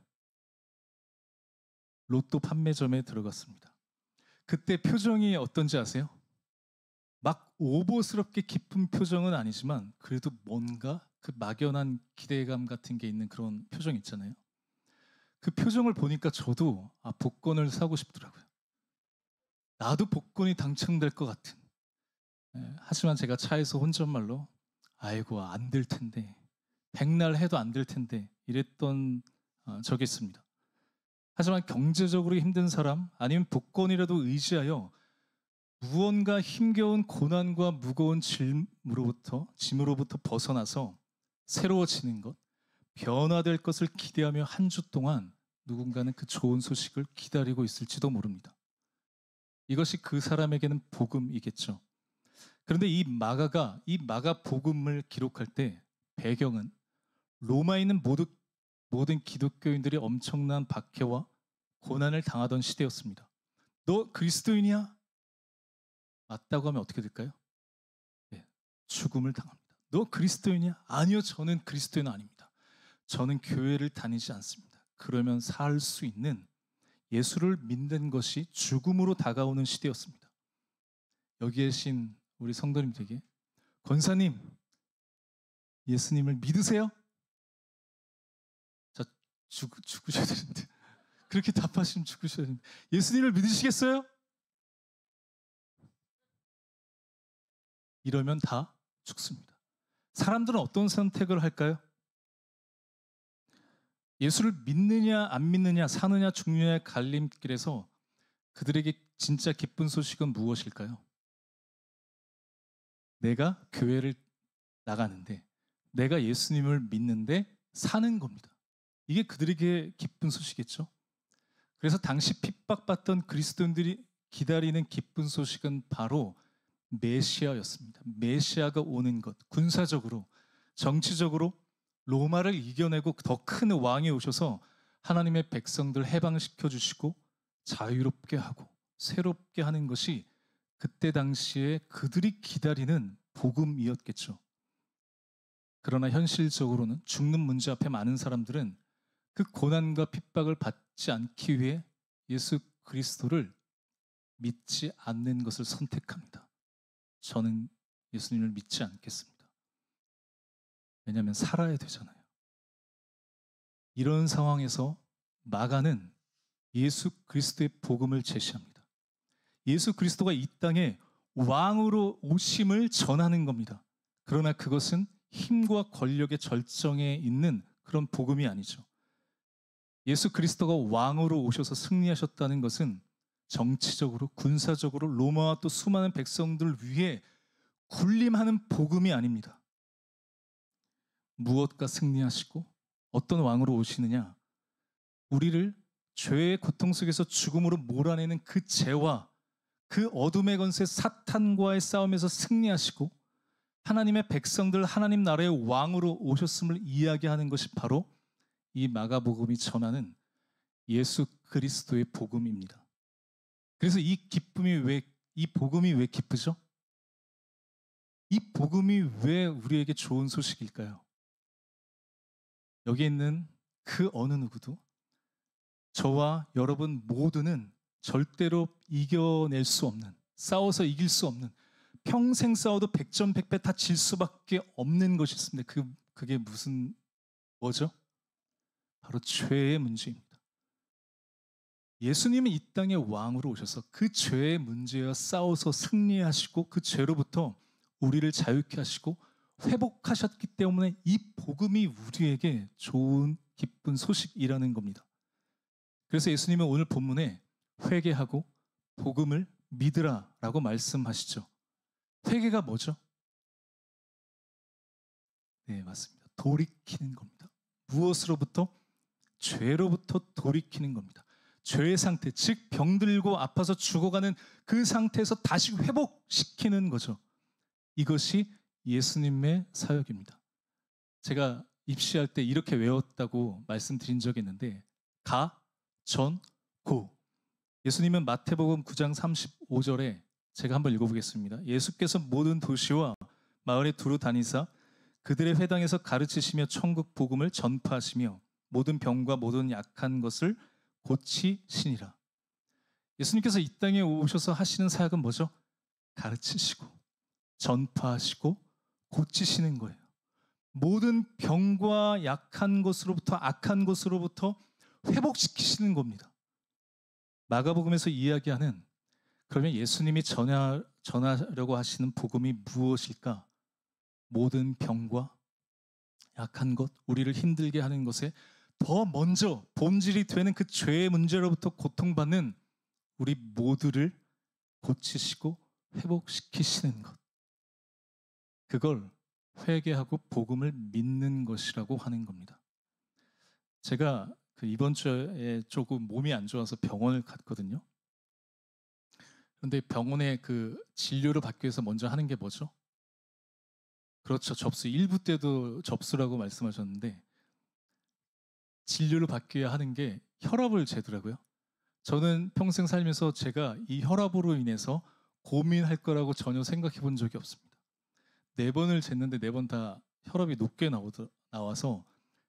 로또 판매점에 들어갔습니다. 그때 표정이 어떤지 아세요? 막 오버스럽게 기쁜 표정은 아니지만 그래도 뭔가 그 막연한 기대감 같은 게 있는 그런 표정 있잖아요. 그 표정을 보니까 저도 복권을 사고 싶더라고요. 나도 복권이 당첨될 것 같은. 하지만 제가 차에서 혼잣말로 아이고 안 될 텐데, 백날 해도 안 될 텐데 이랬던 적이 있습니다. 하지만 경제적으로 힘든 사람, 아니면 복권이라도 의지하여 무언가 힘겨운 고난과 무거운 짐으로부터 벗어나서 새로워지는 것, 변화될 것을 기대하며 한 주 동안 누군가는 그 좋은 소식을 기다리고 있을지도 모릅니다. 이것이 그 사람에게는 복음이겠죠. 그런데 이 마가 복음을 기록할 때 배경은 로마에 있는 모든 기독교인들이 엄청난 박해와 고난을 당하던 시대였습니다. 너 그리스도인이야? 맞다고 하면 어떻게 될까요? 네, 죽음을 당합니다. 너 그리스도인이야? 아니요, 저는 그리스도인 아닙니다. 저는 교회를 다니지 않습니다. 그러면 살 수 있는 예수를 믿는 것이 죽음으로 다가오는 시대였습니다. 여기에 계신 우리 성도님들에게 권사님, 예수님을 믿으세요? 자, 죽으셔야 되는데 그렇게 답하시면 죽으셔야 되는데 예수님을 믿으시겠어요? 이러면 다 죽습니다. 사람들은 어떤 선택을 할까요? 예수를 믿느냐 안 믿느냐, 사느냐 죽느냐의 갈림길에서 그들에게 진짜 기쁜 소식은 무엇일까요? 내가 교회를 나가는데, 내가 예수님을 믿는데 사는 겁니다. 이게 그들에게 기쁜 소식이겠죠. 그래서 당시 핍박받던 그리스도인들이 기다리는 기쁜 소식은 바로 메시아였습니다. 메시아가 오는 것, 군사적으로, 정치적으로 로마를 이겨내고 더 큰 왕이 오셔서 하나님의 백성들을 해방시켜 주시고 자유롭게 하고 새롭게 하는 것이 그때 당시에 그들이 기다리는 복음이었겠죠. 그러나 현실적으로는 죽는 문제 앞에 많은 사람들은 그 고난과 핍박을 받지 않기 위해 예수 그리스도를 믿지 않는 것을 선택합니다. 저는 예수님을 믿지 않겠습니다. 왜냐하면 살아야 되잖아요. 이런 상황에서 마가는 예수 그리스도의 복음을 제시합니다. 예수 그리스도가 이 땅에 왕으로 오심을 전하는 겁니다. 그러나 그것은 힘과 권력의 절정에 있는 그런 복음이 아니죠. 예수 그리스도가 왕으로 오셔서 승리하셨다는 것은 정치적으로, 군사적으로 로마와 또 수많은 백성들 위해 군림하는 복음이 아닙니다. 무엇과 승리하시고 어떤 왕으로 오시느냐? 우리를 죄의 고통 속에서 죽음으로 몰아내는 그 죄와 그 어둠의 권세 사탄과의 싸움에서 승리하시고 하나님의 백성들, 하나님 나라의 왕으로 오셨음을 이야기하는 것이 바로 이 마가복음이 전하는 예수 그리스도의 복음입니다. 그래서 이 복음이 왜 기쁘죠? 이 복음이 왜 우리에게 좋은 소식일까요? 여기 있는 그 어느 누구도 저와 여러분 모두는 절대로 이겨낼 수 없는, 싸워서 이길 수 없는, 평생 싸워도 백전백패 다 질 수밖에 없는 것이 있습니다. 그게 뭐죠? 바로 죄의 문제입니다. 예수님은 이 땅에 왕으로 오셔서 그 죄의 문제와 싸워서 승리하시고 그 죄로부터 우리를 자유케 하시고 회복하셨기 때문에 이 복음이 우리에게 좋은 기쁜 소식이라는 겁니다. 그래서 예수님은 오늘 본문에 회개하고 복음을 믿으라라고 말씀하시죠. 회개가 뭐죠? 네, 맞습니다. 돌이키는 겁니다. 무엇으로부터? 죄로부터 돌이키는 겁니다. 죄의 상태, 즉 병들고 아파서 죽어가는 그 상태에서 다시 회복시키는 거죠. 이것이 예수님의 사역입니다. 제가 입시할 때 이렇게 외웠다고 말씀드린 적이 있는데 가, 전, 고. 예수님은 마태복음 9장 35절에 제가 한번 읽어보겠습니다. 예수께서 모든 도시와 마을에 두루 다니사 그들의 회당에서 가르치시며 천국 복음을 전파하시며 모든 병과 모든 약한 것을 고치시니라. 예수님께서 이 땅에 오셔서 하시는 사역은 뭐죠? 가르치시고 전파하시고 고치시는 거예요. 모든 병과 약한 것으로부터, 악한 것으로부터 회복시키시는 겁니다. 마가복음에서 이야기하는 그러면 예수님이 전하려고 하시는 복음이 무엇일까? 모든 병과 약한 것, 우리를 힘들게 하는 것에 더 먼저 본질이 되는 그 죄의 문제로부터 고통받는 우리 모두를 고치시고 회복시키시는 것. 그걸 회개하고 복음을 믿는 것이라고 하는 겁니다. 제가 이번 주에 조금 몸이 안 좋아서 병원을 갔거든요. 그런데 병원에 진료를 받기 위해서 먼저 하는 게 뭐죠? 그렇죠. 접수. 1부 때도 접수라고 말씀하셨는데 진료를 받기 위해 하는 게 혈압을 재더라고요. 저는 평생 살면서 제가 이 혈압으로 인해서 고민할 거라고 전혀 생각해 본 적이 없습니다. 4번을 쟀는데 4번 다 혈압이 높게 나와서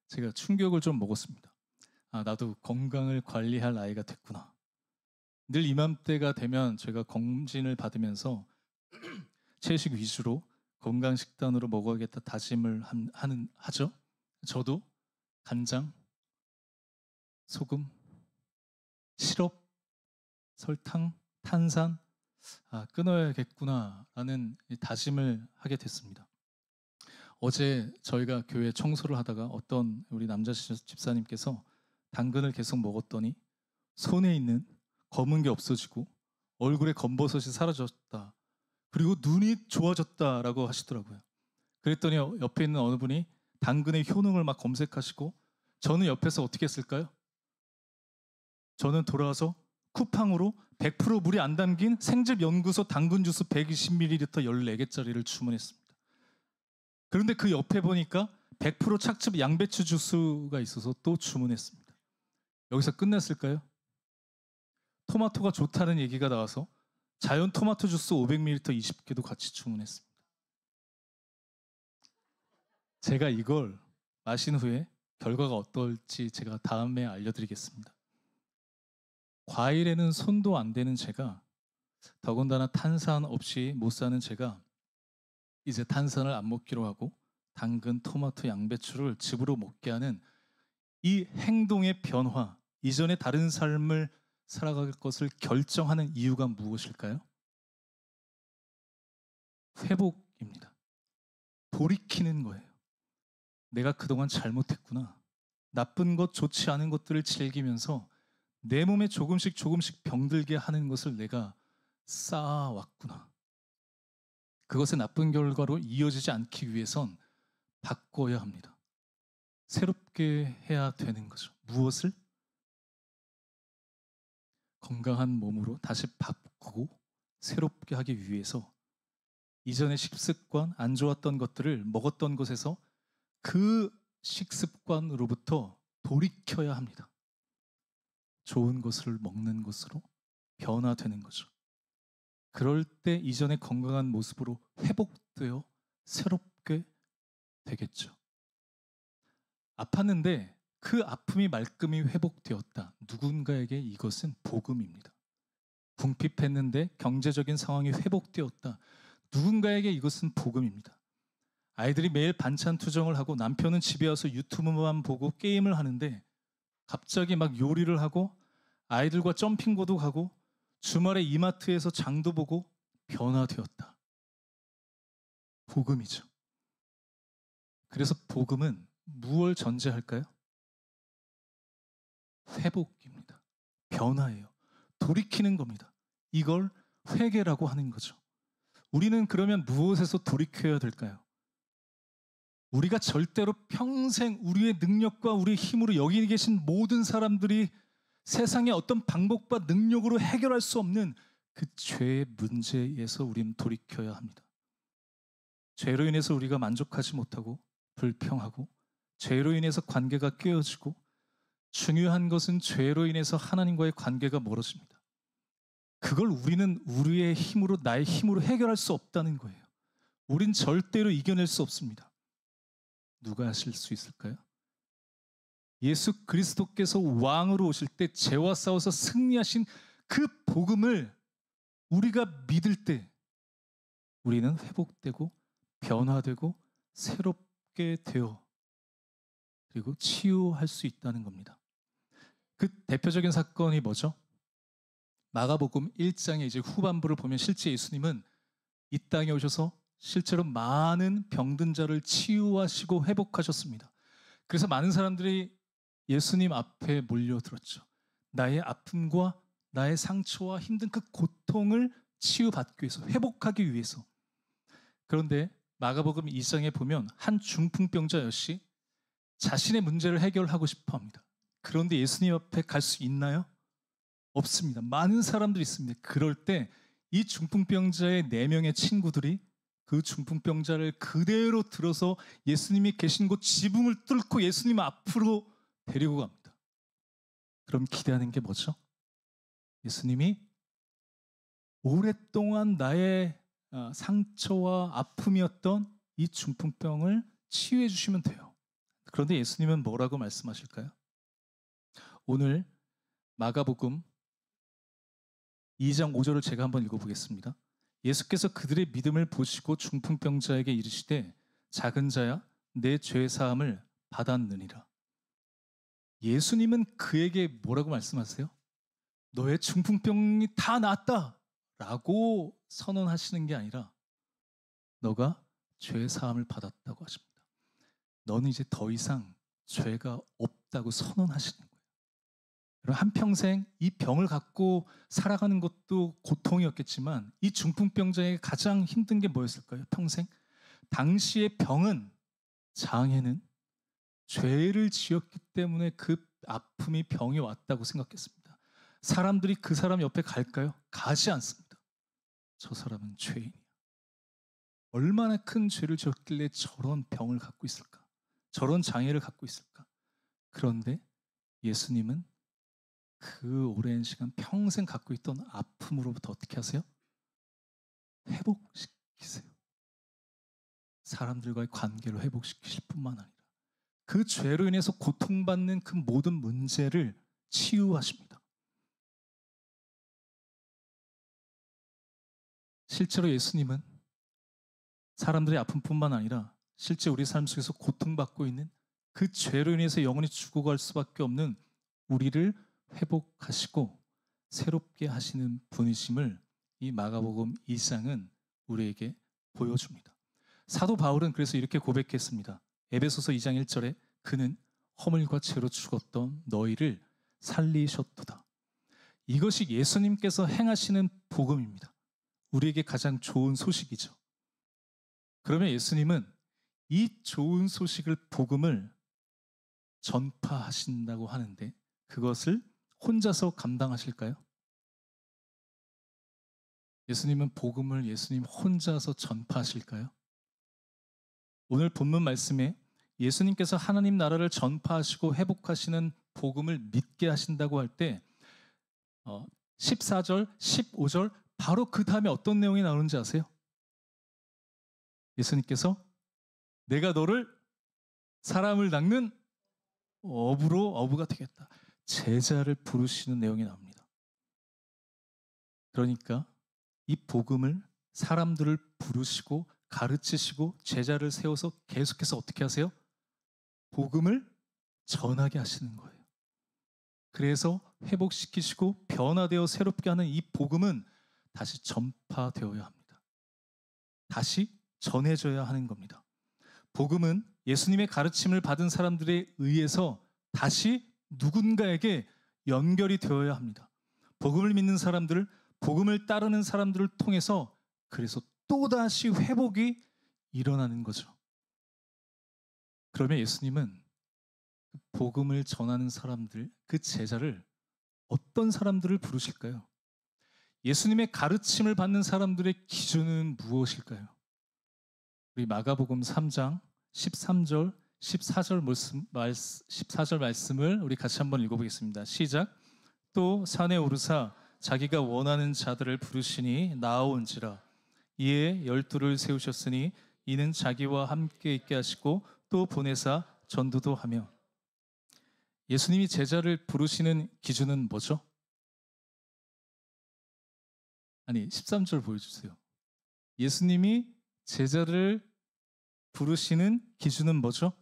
제가 충격을 좀 먹었습니다. 아, 나도 건강을 관리할 나이가 됐구나. 늘 이맘때가 되면 제가 검진을 받으면서 채식 위주로 건강 식단으로 먹어야겠다 다짐을 하죠. 저도 간장, 소금, 시럽, 설탕, 탄산 끊어야겠구나라는 다짐을 하게 됐습니다. 어제 저희가 교회 청소를 하다가 어떤 우리 남자 집사님께서 당근을 계속 먹었더니 손에 있는 검은 게 없어지고 얼굴에 검버섯이 사라졌다. 그리고 눈이 좋아졌다라고 하시더라고요. 그랬더니 옆에 있는 어느 분이 당근의 효능을 막 검색하시고 저는 옆에서 어떻게 했을까요? 저는 돌아와서 쿠팡으로 100% 물이 안 담긴 생즙 연구소 당근 주스 120ml 14개짜리를 주문했습니다. 그런데 그 옆에 보니까 100% 착즙 양배추 주스가 있어서 또 주문했습니다. 여기서 끝났을까요? 토마토가 좋다는 얘기가 나와서 자연 토마토 주스 500ml 20개도 같이 주문했습니다. 제가 이걸 마신 후에 결과가 어떨지 제가 다음에 알려드리겠습니다. 과일에는 손도 안 대는 제가, 더군다나 탄산 없이 못 사는 제가 이제 탄산을 안 먹기로 하고 당근, 토마토, 양배추를 집으로 먹게 하는 이 행동의 변화, 이전에 다른 삶을 살아갈 것을 결정하는 이유가 무엇일까요? 회복입니다. 돌이키는 거예요. 내가 그동안 잘못했구나. 나쁜 것, 좋지 않은 것들을 즐기면서 내 몸에 조금씩 병들게 하는 것을 내가 쌓아왔구나. 그것의 나쁜 결과로 이어지지 않기 위해선 바꿔야 합니다. 새롭게 해야 되는 거죠. 무엇을? 건강한 몸으로 다시 바꾸고 새롭게 하기 위해서 이전의 식습관, 안 좋았던 것들을 먹었던 것에서 그 식습관으로부터 돌이켜야 합니다. 좋은 것을 먹는 것으로 변화되는 거죠. 그럴 때 이전의 건강한 모습으로 회복되어 새롭게 되겠죠. 아팠는데 그 아픔이 말끔히 회복되었다. 누군가에게 이것은 복음입니다. 궁핍했는데 경제적인 상황이 회복되었다. 누군가에게 이것은 복음입니다. 아이들이 매일 반찬 투정을 하고 남편은 집에 와서 유튜브만 보고 게임을 하는데 갑자기 막 요리를 하고 아이들과 점핑고도 가고 주말에 이마트에서 장도 보고 변화되었다. 복음이죠. 그래서 복음은 무엇을 전제할까요? 회복입니다. 변화예요. 돌이키는 겁니다. 이걸 회개라고 하는 거죠. 우리는 그러면 무엇에서 돌이켜야 될까요? 우리가 절대로 평생 우리의 능력과 우리의 힘으로 여기 계신 모든 사람들이 세상의 어떤 방법과 능력으로 해결할 수 없는 그 죄의 문제에서 우리는 돌이켜야 합니다. 죄로 인해서 우리가 만족하지 못하고 불평하고 죄로 인해서 관계가 깨어지고 중요한 것은 죄로 인해서 하나님과의 관계가 멀어집니다. 그걸 우리는 우리의 힘으로 나의 힘으로 해결할 수 없다는 거예요. 우린 절대로 이겨낼 수 없습니다. 누가 하실 수 있을까요? 예수 그리스도께서 왕으로 오실 때 죄와 싸워서 승리하신 그 복음을 우리가 믿을 때 우리는 회복되고 변화되고 새롭게 되어 그리고 치유할 수 있다는 겁니다. 그 대표적인 사건이 뭐죠? 마가복음 1장의 이제 후반부를 보면 실제 예수님은 이 땅에 오셔서 실제로 많은 병든 자를 치유하시고 회복하셨습니다. 그래서 많은 사람들이 예수님 앞에 몰려들었죠. 나의 아픔과 나의 상처와 힘든 그 고통을 치유받기 위해서, 회복하기 위해서. 그런데 마가복음 2장에 보면 한 중풍병자 역시 자신의 문제를 해결하고 싶어 합니다. 그런데 예수님 앞에 갈 수 있나요? 없습니다. 많은 사람들이 있습니다. 그럴 때 이 중풍병자의 4명의 친구들이 그 중풍병자를 그대로 들어서 예수님이 계신 곳 지붕을 뚫고 예수님 앞으로 데리고 갑니다. 그럼 기대하는 게 뭐죠? 예수님이 오랫동안 나의 상처와 아픔이었던 이 중풍병을 치유해 주시면 돼요. 그런데 예수님은 뭐라고 말씀하실까요? 오늘 마가복음 2장 5절을 제가 한번 읽어보겠습니다. 예수께서 그들의 믿음을 보시고 중풍병자에게 이르시되 작은 자야 내 죄 사함을 받았느니라. 예수님은 그에게 뭐라고 말씀하세요? 너의 중풍병이 다 나았다 라고 선언하시는 게 아니라 너가 죄 사함을 받았다고 하십니다. 너는 이제 더 이상 죄가 없다고 선언하시는 거예요. 한평생 이 병을 갖고 살아가는 것도 고통이었겠지만 이 중풍병자에게 가장 힘든 게 뭐였을까요? 평생? 당시의 병은, 장애는 죄를 지었기 때문에 그 아픔이 병이 왔다고 생각했습니다. 사람들이 그 사람 옆에 갈까요? 가지 않습니다. 저 사람은 죄인이야. 얼마나 큰 죄를 지었길래 저런 병을 갖고 있을까? 저런 장애를 갖고 있을까? 그런데 예수님은 그 오랜 시간 평생 갖고 있던 아픔으로부터 어떻게 하세요? 회복시키세요. 사람들과의 관계를 회복시키실 뿐만 아니라 그 죄로 인해서 고통받는 그 모든 문제를 치유하십니다. 실제로 예수님은 사람들의 아픔뿐만 아니라 실제 우리 삶 속에서 고통받고 있는 그 죄로 인해서 영원히 죽어갈 수밖에 없는 우리를 회복하시고 새롭게 하시는 분이심을 이 마가복음 2장은 우리에게 보여줍니다. 사도 바울은 그래서 이렇게 고백했습니다. 에베소서 2장 1절에 그는 허물과 죄로 죽었던 너희를 살리셨도다. 이것이 예수님께서 행하시는 복음입니다. 우리에게 가장 좋은 소식이죠. 그러면 예수님은 이 좋은 소식을, 복음을 전파하신다고 하는데 그것을 혼자서 감당하실까요? 예수님은 복음을 예수님 혼자서 전파하실까요? 오늘 본문 말씀에 예수님께서 하나님 나라를 전파하시고 회복하시는 복음을 믿게 하신다고 할 때 14절, 15절 바로 그 다음에 어떤 내용이 나오는지 아세요? 예수님께서 내가 너를 사람을 낚는 어부가 되겠다. 제자를 부르시는 내용이 나옵니다. 그러니까 이 복음을 사람들을 부르시고 가르치시고 제자를 세워서 계속해서 어떻게 하세요? 복음을 전하게 하시는 거예요. 그래서 회복시키시고 변화되어 새롭게 하는 이 복음은 다시 전파되어야 합니다. 다시 전해져야 하는 겁니다. 복음은 예수님의 가르침을 받은 사람들에 의해서 다시 누군가에게 연결이 되어야 합니다. 복음을 믿는 사람들, 복음을 따르는 사람들을 통해서 그래서 또다시 회복이 일어나는 거죠. 그러면 예수님은 복음을 전하는 사람들, 그 제자를 어떤 사람들을 부르실까요? 예수님의 가르침을 받는 사람들의 기준은 무엇일까요? 우리 마가복음 3장 13절, 14절 말씀을 우리 같이 한번 읽어보겠습니다. 시작. 또 산에 오르사 자기가 원하는 자들을 부르시니 나아온지라. 이에 12를 세우셨으니 이는 자기와 함께 있게 하시고 또 보내사 전도도 하며. 예수님이 제자를 부르시는 기준은 뭐죠? 아니 13절 보여주세요. 예수님이 제자를 부르시는 기준은 뭐죠?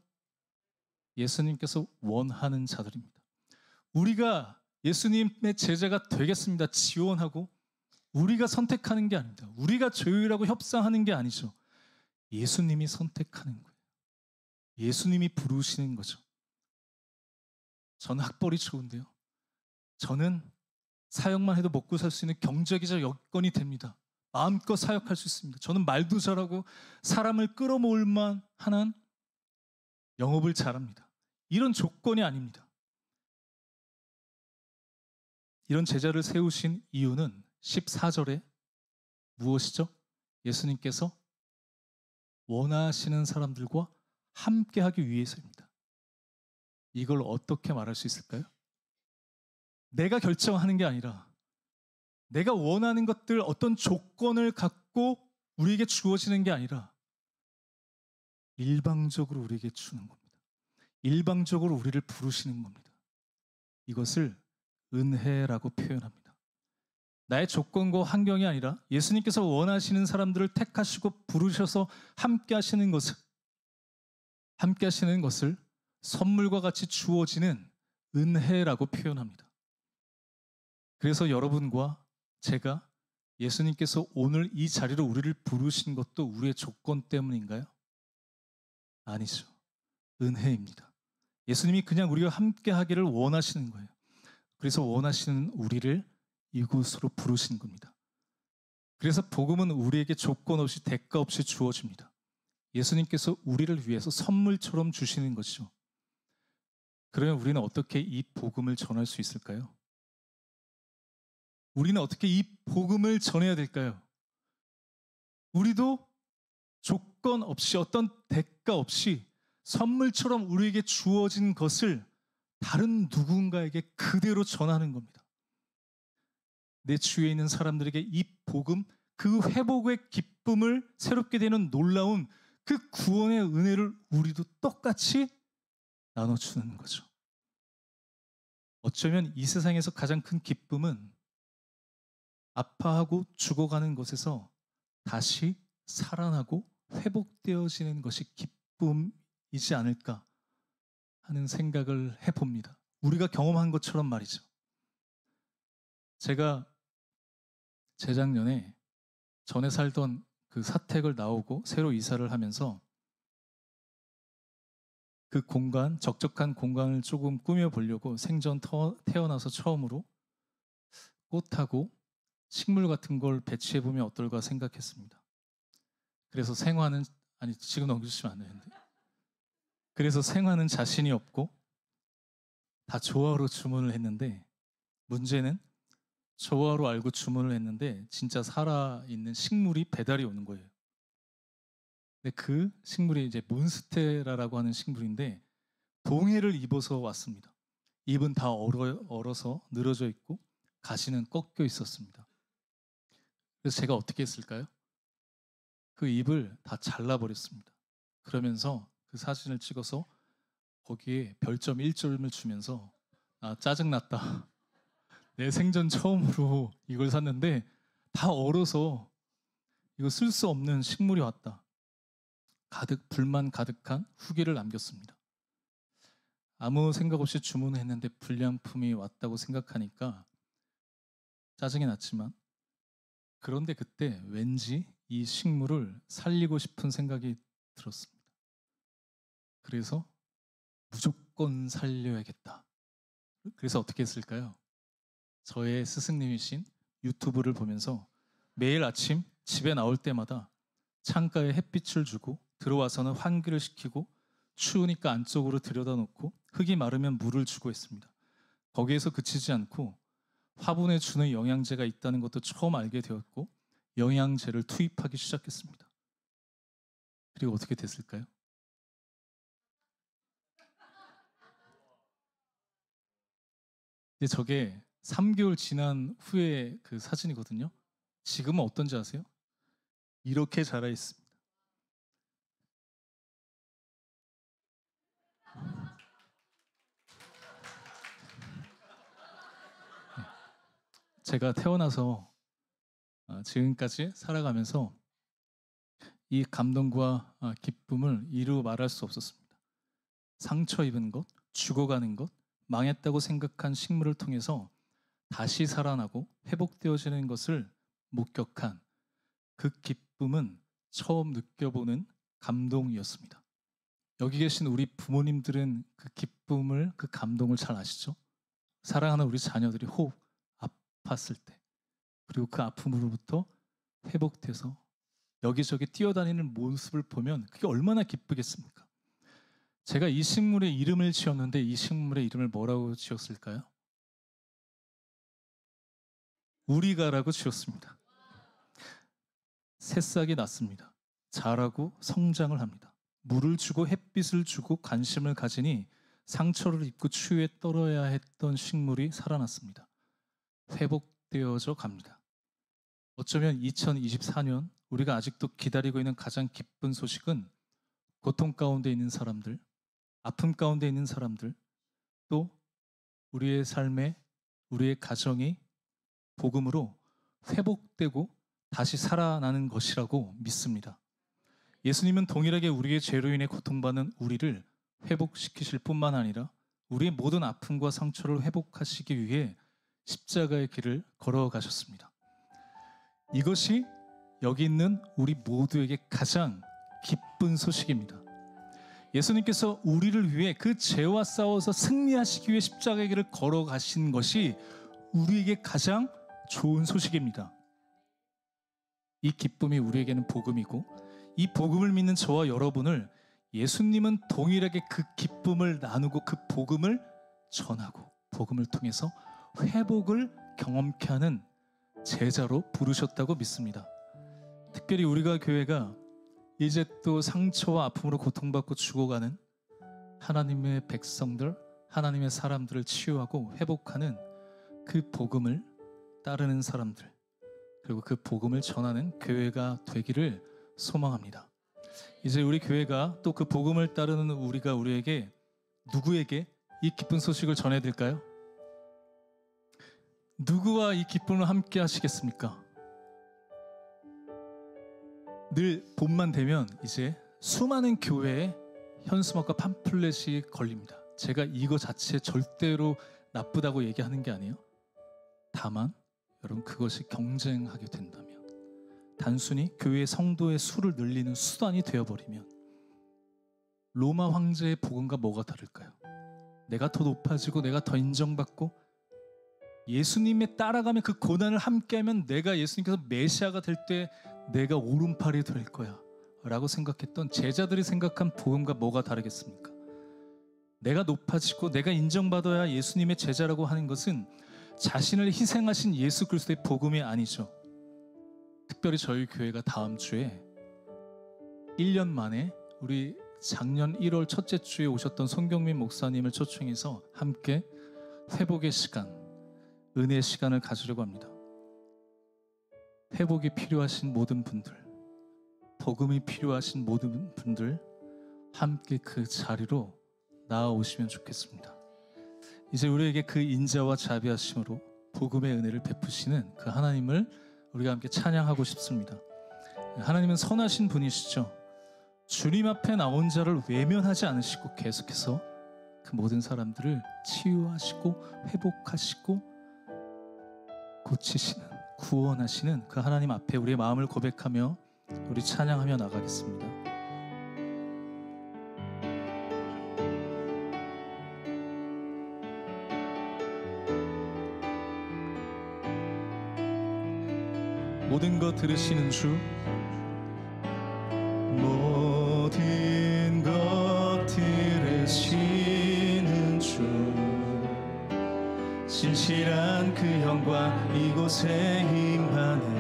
예수님께서 원하는 자들입니다. 우리가 예수님의 제자가 되겠습니다. 지원하고 우리가 선택하는 게 아닙니다. 우리가 조율하고 협상하는 게 아니죠. 예수님이 선택하는 거예요. 예수님이 부르시는 거죠. 저는 학벌이 좋은데요. 저는 사역만 해도 먹고 살 수 있는 경제적 여건이 됩니다. 마음껏 사역할 수 있습니다. 저는 말도 잘하고 사람을 끌어모을 만한 영업을 잘합니다. 이런 조건이 아닙니다. 이런 제자를 세우신 이유는 14절에 무엇이죠? 예수님께서 원하시는 사람들과 함께하기 위해서입니다. 이걸 어떻게 말할 수 있을까요? 내가 결정하는 게 아니라 내가 원하는 것들 어떤 조건을 갖고 우리에게 주어지는 게 아니라 일방적으로 우리에게 주는 겁니다. 일방적으로 우리를 부르시는 겁니다. 이것을 은혜라고 표현합니다. 나의 조건과 환경이 아니라 예수님께서 원하시는 사람들을 택하시고 부르셔서 함께 하시는 것을 선물과 같이 주어지는 은혜라고 표현합니다. 그래서 여러분과 제가 예수님께서 오늘 이 자리로 우리를 부르신 것도 우리의 조건 때문인가요? 아니죠. 은혜입니다. 예수님이 그냥 우리와 함께 하기를 원하시는 거예요. 그래서 원하시는 우리를 이곳으로 부르신 겁니다. 그래서 복음은 우리에게 조건 없이 대가 없이 주어집니다. 예수님께서 우리를 위해서 선물처럼 주시는 것이죠. 그러면 우리는 어떻게 이 복음을 전할 수 있을까요? 우리는 어떻게 이 복음을 전해야 될까요? 우리도 조건 없이 어떤 대가 없이 선물처럼 우리에게 주어진 것을 다른 누군가에게 그대로 전하는 겁니다. 내 주위에 있는 사람들에게 이 복음, 그 회복의 기쁨을 새롭게 되는 놀라운 그 구원의 은혜를 우리도 똑같이 나눠주는 거죠. 어쩌면 이 세상에서 가장 큰 기쁨은 아파하고 죽어가는 것에서 다시 살아나고 회복되어지는 것이 기쁨이지 않을까 하는 생각을 해봅니다. 우리가 경험한 것처럼 말이죠. 제가 재작년에 전에 살던 그 사택을 나오고 새로 이사를 하면서 그 공간, 적적한 공간을 조금 꾸며보려고 생전 태어나서 처음으로 꽃하고 식물 같은 걸 배치해보면 어떨까 생각했습니다. 그래서 지금 넘겨주시면 안 되는데. 그래서 생화는 자신이 없고 다 조화로 주문을 했는데 문제는 조화로 알고 주문을 했는데 진짜 살아있는 식물이 배달이 오는 거예요. 근데 그 식물이 이제 몬스테라라고 하는 식물인데 동해를 입어서 왔습니다. 잎은 다 얼어서 늘어져 있고 가시는 꺾여 있었습니다. 그래서 제가 어떻게 했을까요? 그 잎을 다 잘라버렸습니다. 그러면서 그 사진을 찍어서 거기에 별점 1점을 주면서 짜증났다. 내 생전 처음으로 이걸 샀는데 다 얼어서 이거 쓸 수 없는 식물이 왔다. 불만 가득한 후기를 남겼습니다. 아무 생각 없이 주문을 했는데 불량품이 왔다고 생각하니까 짜증이 났지만 그런데 그때 왠지 이 식물을 살리고 싶은 생각이 들었습니다. 그래서 무조건 살려야겠다. 그래서 어떻게 했을까요? 저의 스승님이신 유튜브를 보면서 매일 아침 집에 나올 때마다 창가에 햇빛을 주고 들어와서는 환기를 시키고 추우니까 안쪽으로 들여다놓고 흙이 마르면 물을 주고 했습니다. 거기에서 그치지 않고 화분에 주는 영양제가 있다는 것도 처음 알게 되었고 영양제를 투입하기 시작했습니다. 그리고 어떻게 됐을까요? 근데 저게 3개월 지난 후에 그 사진이거든요. 지금은 어떤지 아세요? 이렇게 자라 있습니다. 제가 태어나서 지금까지 살아가면서 이 감동과 기쁨을 이루 말할 수 없었습니다. 상처 입은 것, 죽어가는 것, 망했다고 생각한 식물을 통해서 다시 살아나고 회복되어지는 것을 목격한 그 기쁨은 처음 느껴보는 감동이었습니다. 여기 계신 우리 부모님들은 그 기쁨을, 그 감동을 잘 아시죠? 사랑하는 우리 자녀들이 혹 아팠을 때, 그리고 그 아픔으로부터 회복돼서 여기저기 뛰어다니는 모습을 보면 그게 얼마나 기쁘겠습니까? 제가 이 식물의 이름을 지었는데 이 식물의 이름을 뭐라고 지었을까요? 우리가라고 지었습니다. 새싹이 났습니다. 자라고 성장을 합니다. 물을 주고 햇빛을 주고 관심을 가지니 상처를 입고 추위에 떨어야 했던 식물이 살아났습니다. 회복되어져 갑니다. 어쩌면 2024년 우리가 아직도 기다리고 있는 가장 기쁜 소식은 고통 가운데 있는 사람들, 아픔 가운데 있는 사람들, 또 우리의 삶에, 우리의 가정이 복음으로 회복되고 다시 살아나는 것이라고 믿습니다. 예수님은 동일하게 우리의 죄로 인해 고통받는 우리를 회복시키실 뿐만 아니라 우리의 모든 아픔과 상처를 회복하시기 위해 십자가의 길을 걸어가셨습니다. 이것이 여기 있는 우리 모두에게 가장 기쁜 소식입니다. 예수님께서 우리를 위해 그 죄와 싸워서 승리하시기 위해 십자가의 길을 걸어가신 것이 우리에게 가장 좋은 소식입니다. 이 기쁨이 우리에게는 복음이고, 이 복음을 믿는 저와 여러분을 예수님은 동일하게 그 기쁨을 나누고 그 복음을 전하고 복음을 통해서 회복을 경험케 하는 제자로 부르셨다고 믿습니다. 특별히 우리가 교회가 이제 또 상처와 아픔으로 고통받고 죽어가는 하나님의 백성들, 하나님의 사람들을 치유하고 회복하는 그 복음을 따르는 사람들, 그리고 그 복음을 전하는 교회가 되기를 소망합니다. 이제 우리 교회가 또 그 복음을 따르는 우리에게 누구에게 이 기쁜 소식을 전해드릴까요? 누구와 이 기쁨을 함께 하시겠습니까? 늘 봄만 되면 이제 수많은 교회에 현수막과 팜플렛이 걸립니다. 제가 이거 자체 절대로 나쁘다고 얘기하는 게 아니에요. 다만 여러분, 그것이 경쟁하게 된다면, 단순히 교회 성도의 수를 늘리는 수단이 되어버리면 로마 황제의 복음과 뭐가 다를까요? 내가 더 높아지고 내가 더 인정받고 예수님에 따라가면 그 고난을 함께하면 내가 예수님께서 메시아가 될 때 내가 오른팔이 될 거야 라고 생각했던 제자들이 생각한 복음과 뭐가 다르겠습니까? 내가 높아지고 내가 인정받아야 예수님의 제자라고 하는 것은 자신을 희생하신 예수 그리스도의 복음이 아니죠. 특별히 저희 교회가 다음 주에 1년 만에 우리 작년 1월 첫째 주에 오셨던 손경민 목사님을 초청해서 함께 회복의 시간, 은혜의 시간을 가지려고 합니다. 회복이 필요하신 모든 분들, 복음이 필요하신 모든 분들 함께 그 자리로 나아오시면 좋겠습니다. 이제 우리에게 그 인자와 자비하심으로 복음의 은혜를 베푸시는 그 하나님을 우리가 함께 찬양하고 싶습니다. 하나님은 선하신 분이시죠. 주님 앞에 나온 자를 외면하지 않으시고 계속해서 그 모든 사람들을 치유하시고 회복하시고 고치시는, 구원하시는 그 하나님 앞에 우리의 마음을 고백하며 우리 찬양하며 나가겠습니다. 모든 것 들으시는 주, 모든 것 들으시는 주, 신실한 그 영광 이곳에 임하네.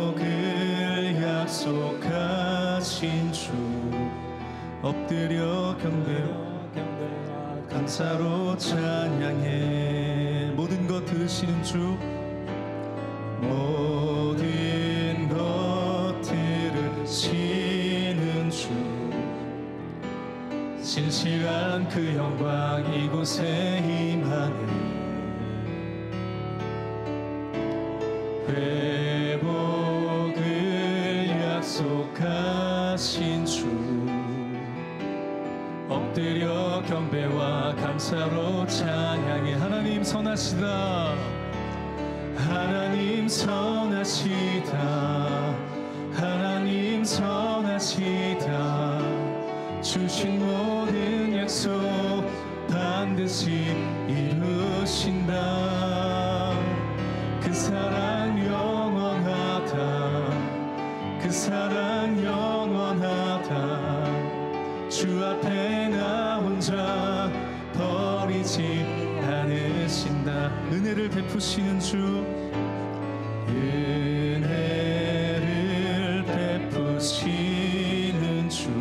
회복을 약속하신 주, 엎드려 경배로 감사로 찬양해. 모든 것 들으시는 주, 모든 것 들으시는 주, 신실한 그 영광 이곳에 임하네. 회복을 약속하신 주, 엎드려 경배와 감사로 찬양해. 하나님 선하시다. 하나님 선하시다. 하나님 선하시다. 주신 모든 약속 반드시 이루신다. 그 사랑 영원하다. 그 사랑 영원하다. 주 앞에 나 혼자 버리지 않으신다. 은혜를 베푸시는 주, 은혜를 베푸시는 주,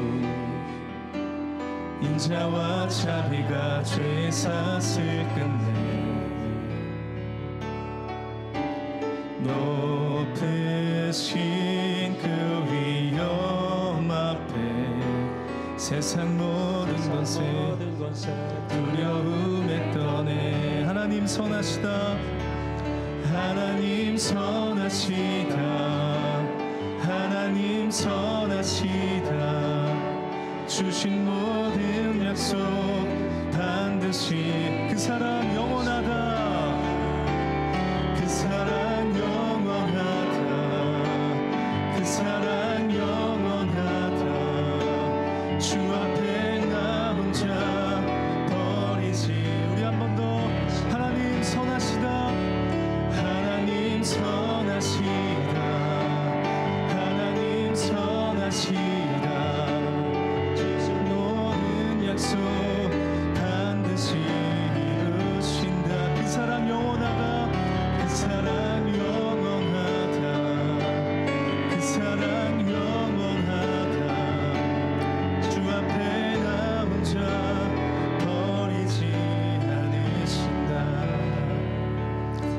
인자와 자비가 죄사슬 끝내 높으신 그 위엄 앞에 세상 모든 것을 두려움에 떠내. 하나님 선하시다. 하나님 선하시다. 하나님 선하시다. 주신 모든 약속 반드시. 그 사랑 영원하다. 그 사랑 영원하다. 그 사랑 영원하다. 주 앞에 나 혼자 버리지. 우리 한 번 더. 하나님 선하시다. 하나님 선하시다. 하나님 선하시다. 주신 모든 약속 반드시 이루신다. 그 사랑 영원하다. 그 사랑 영원하다. 그 사랑 영원하다. 주 앞에 나 혼자 버리지 않으신다.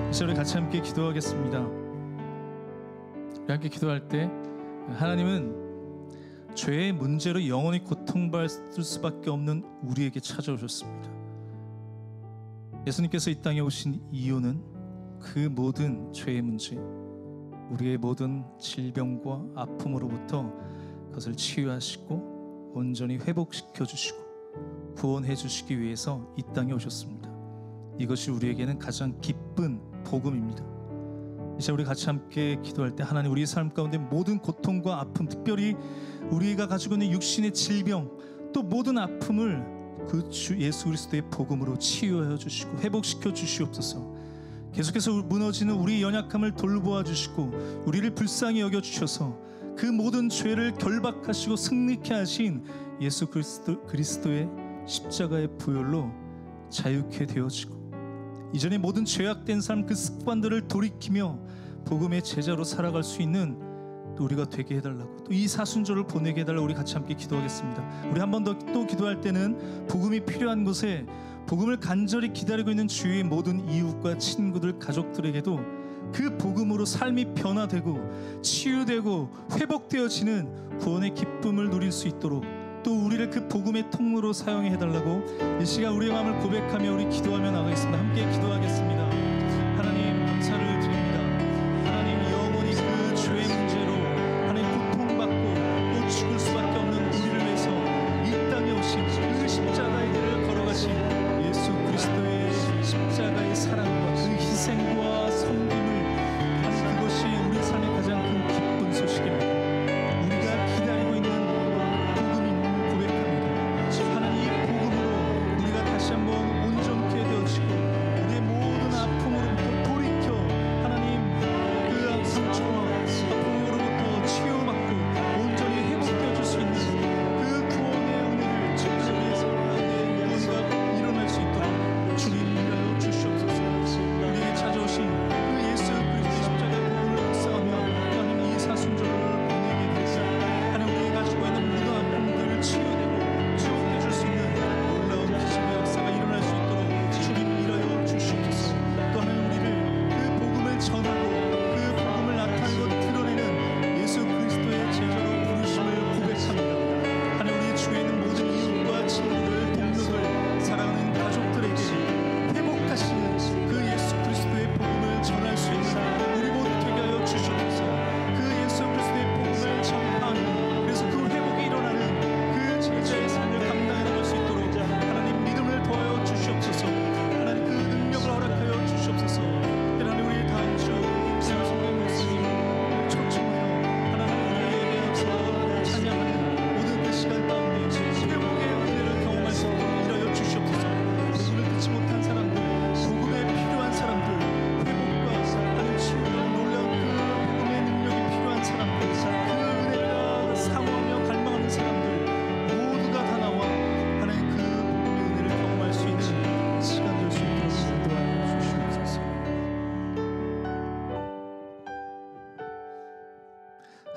이제 우리 같이 함께 기도하겠습니다. 우리 함께 기도할 때 하나님은 죄의 문제로 영원히 고통받을 수밖에 없는 우리에게 찾아오셨습니다. 예수님께서 이 땅에 오신 이유는 그 모든 죄의 문제, 우리의 모든 질병과 아픔으로부터 그것을 치유하시고 온전히 회복시켜 주시고 구원해 주시기 위해서 이 땅에 오셨습니다. 이것이 우리에게는 가장 기쁜 복음입니다. 이제 우리 같이 함께 기도할 때 하나님, 우리의 삶 가운데 모든 고통과 아픔, 특별히 우리가 가지고 있는 육신의 질병, 또 모든 아픔을 그 주 예수 그리스도의 복음으로 치유하여 주시고 회복시켜 주시옵소서. 계속해서 무너지는 우리 연약함을 돌보아 주시고 우리를 불쌍히 여겨 주셔서 그 모든 죄를 결박하시고 승리케 하신 예수 그리스도의 십자가의 보혈로 자유케 되어지고 이전에 모든 죄악된 삶, 그 습관들을 돌이키며 복음의 제자로 살아갈 수 있는 또 우리가 되게 해달라고, 또 이 사순절을 보내게 해달라고 우리 같이 함께 기도하겠습니다. 우리 한 번 더 또 기도할 때는 복음이 필요한 곳에 복음을 간절히 기다리고 있는 주위의 모든 이웃과 친구들, 가족들에게도 그 복음으로 삶이 변화되고 치유되고 회복되어지는 구원의 기쁨을 누릴 수 있도록, 또 우리를 그 복음의 통로로 사용해 해달라고 이 시간 우리의 마음을 고백하며 우리 기도하며 나가겠습니다. 함께 기도하겠습니다. 하나님 감사를 드립니다. 하나님 영원히 그 죄의 문제로 하나님 고통받고 또 죽을 수밖에 없는 우리를 위해서 이 땅에 오신 그 십자가의 길을 걸어가신 예수 그리스도의 십자가의 사랑과 그 희생과 섬김을, 하나님 그것이 우리 삶의 가장 큰 기쁜 소식입니다. 우리가 기다리고 있는 복음임을 고백합니다. 하나님 이 복음으로 우리가 다시 한번 온전케 되어지고 우리의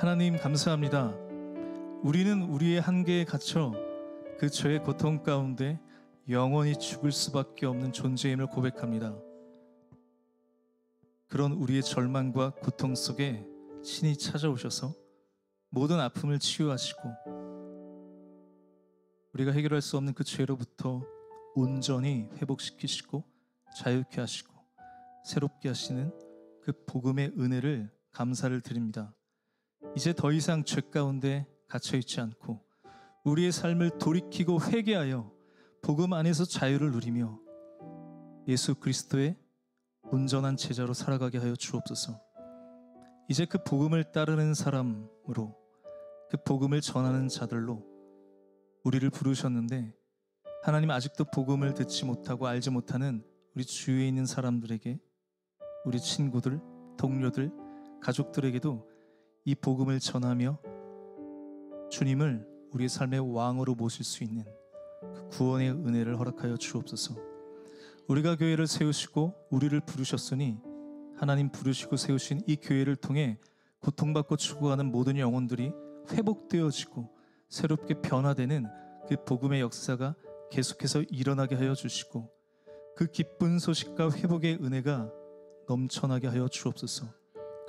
하나님 감사합니다. 우리는 우리의 한계에 갇혀 그 죄의 고통 가운데 영원히 죽을 수밖에 없는 존재임을 고백합니다. 그런 우리의 절망과 고통 속에 신이 찾아오셔서 모든 아픔을 치유하시고 우리가 해결할 수 없는 그 죄로부터 온전히 회복시키시고 자유케 하시고 새롭게 하시는 그 복음의 은혜를 감사를 드립니다. 이제 더 이상 죄 가운데 갇혀있지 않고 우리의 삶을 돌이키고 회개하여 복음 안에서 자유를 누리며 예수 그리스도의 온전한 제자로 살아가게 하여 주옵소서. 이제 그 복음을 따르는 사람으로 그 복음을 전하는 자들로 우리를 부르셨는데 하나님 아직도 복음을 듣지 못하고 알지 못하는 우리 주위에 있는 사람들에게 우리 친구들, 동료들, 가족들에게도 이 복음을 전하며 주님을 우리의 삶의 왕으로 모실 수 있는 그 구원의 은혜를 허락하여 주옵소서. 우리가 교회를 세우시고 우리를 부르셨으니 하나님 부르시고 세우신 이 교회를 통해 고통받고 죽어가는 모든 영혼들이 회복되어지고 새롭게 변화되는 그 복음의 역사가 계속해서 일어나게 하여 주시고 그 기쁜 소식과 회복의 은혜가 넘쳐나게 하여 주옵소서.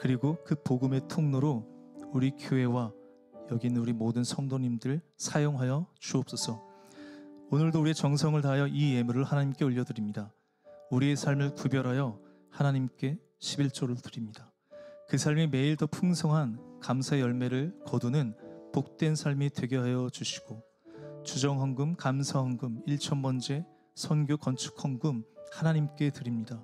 그리고 그 복음의 통로로 우리 교회와 여기 있는 우리 모든 성도님들 사용하여 주옵소서. 오늘도 우리의 정성을 다하여 이 예물을 하나님께 올려드립니다. 우리의 삶을 구별하여 하나님께 11조를 드립니다. 그 삶이 매일 더 풍성한 감사의 열매를 거두는 복된 삶이 되게 하여 주시고 주정헌금, 감사헌금, 1,000번째 선교 건축 헌금 하나님께 드립니다.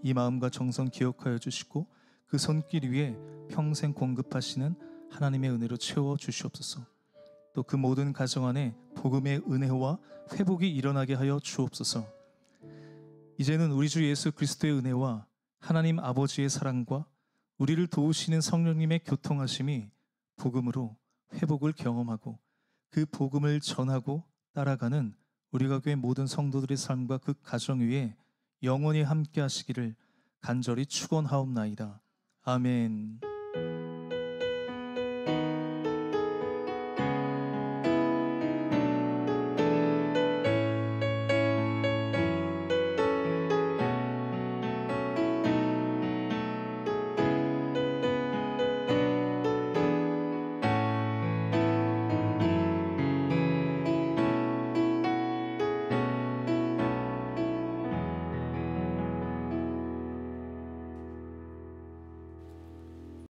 이 마음과 정성 기억하여 주시고 그 손길 위에 평생 공급하시는 하나님의 은혜로 채워 주시옵소서. 또 그 모든 가정 안에 복음의 은혜와 회복이 일어나게 하여 주옵소서. 이제는 우리 주 예수 그리스도의 은혜와 하나님 아버지의 사랑과 우리를 도우시는 성령님의 교통하심이 복음으로 회복을 경험하고 그 복음을 전하고 따라가는 우리가 교회 모든 성도들의 삶과 그 가정 위에 영원히 함께 하시기를 간절히 축원하옵나이다. 아멘.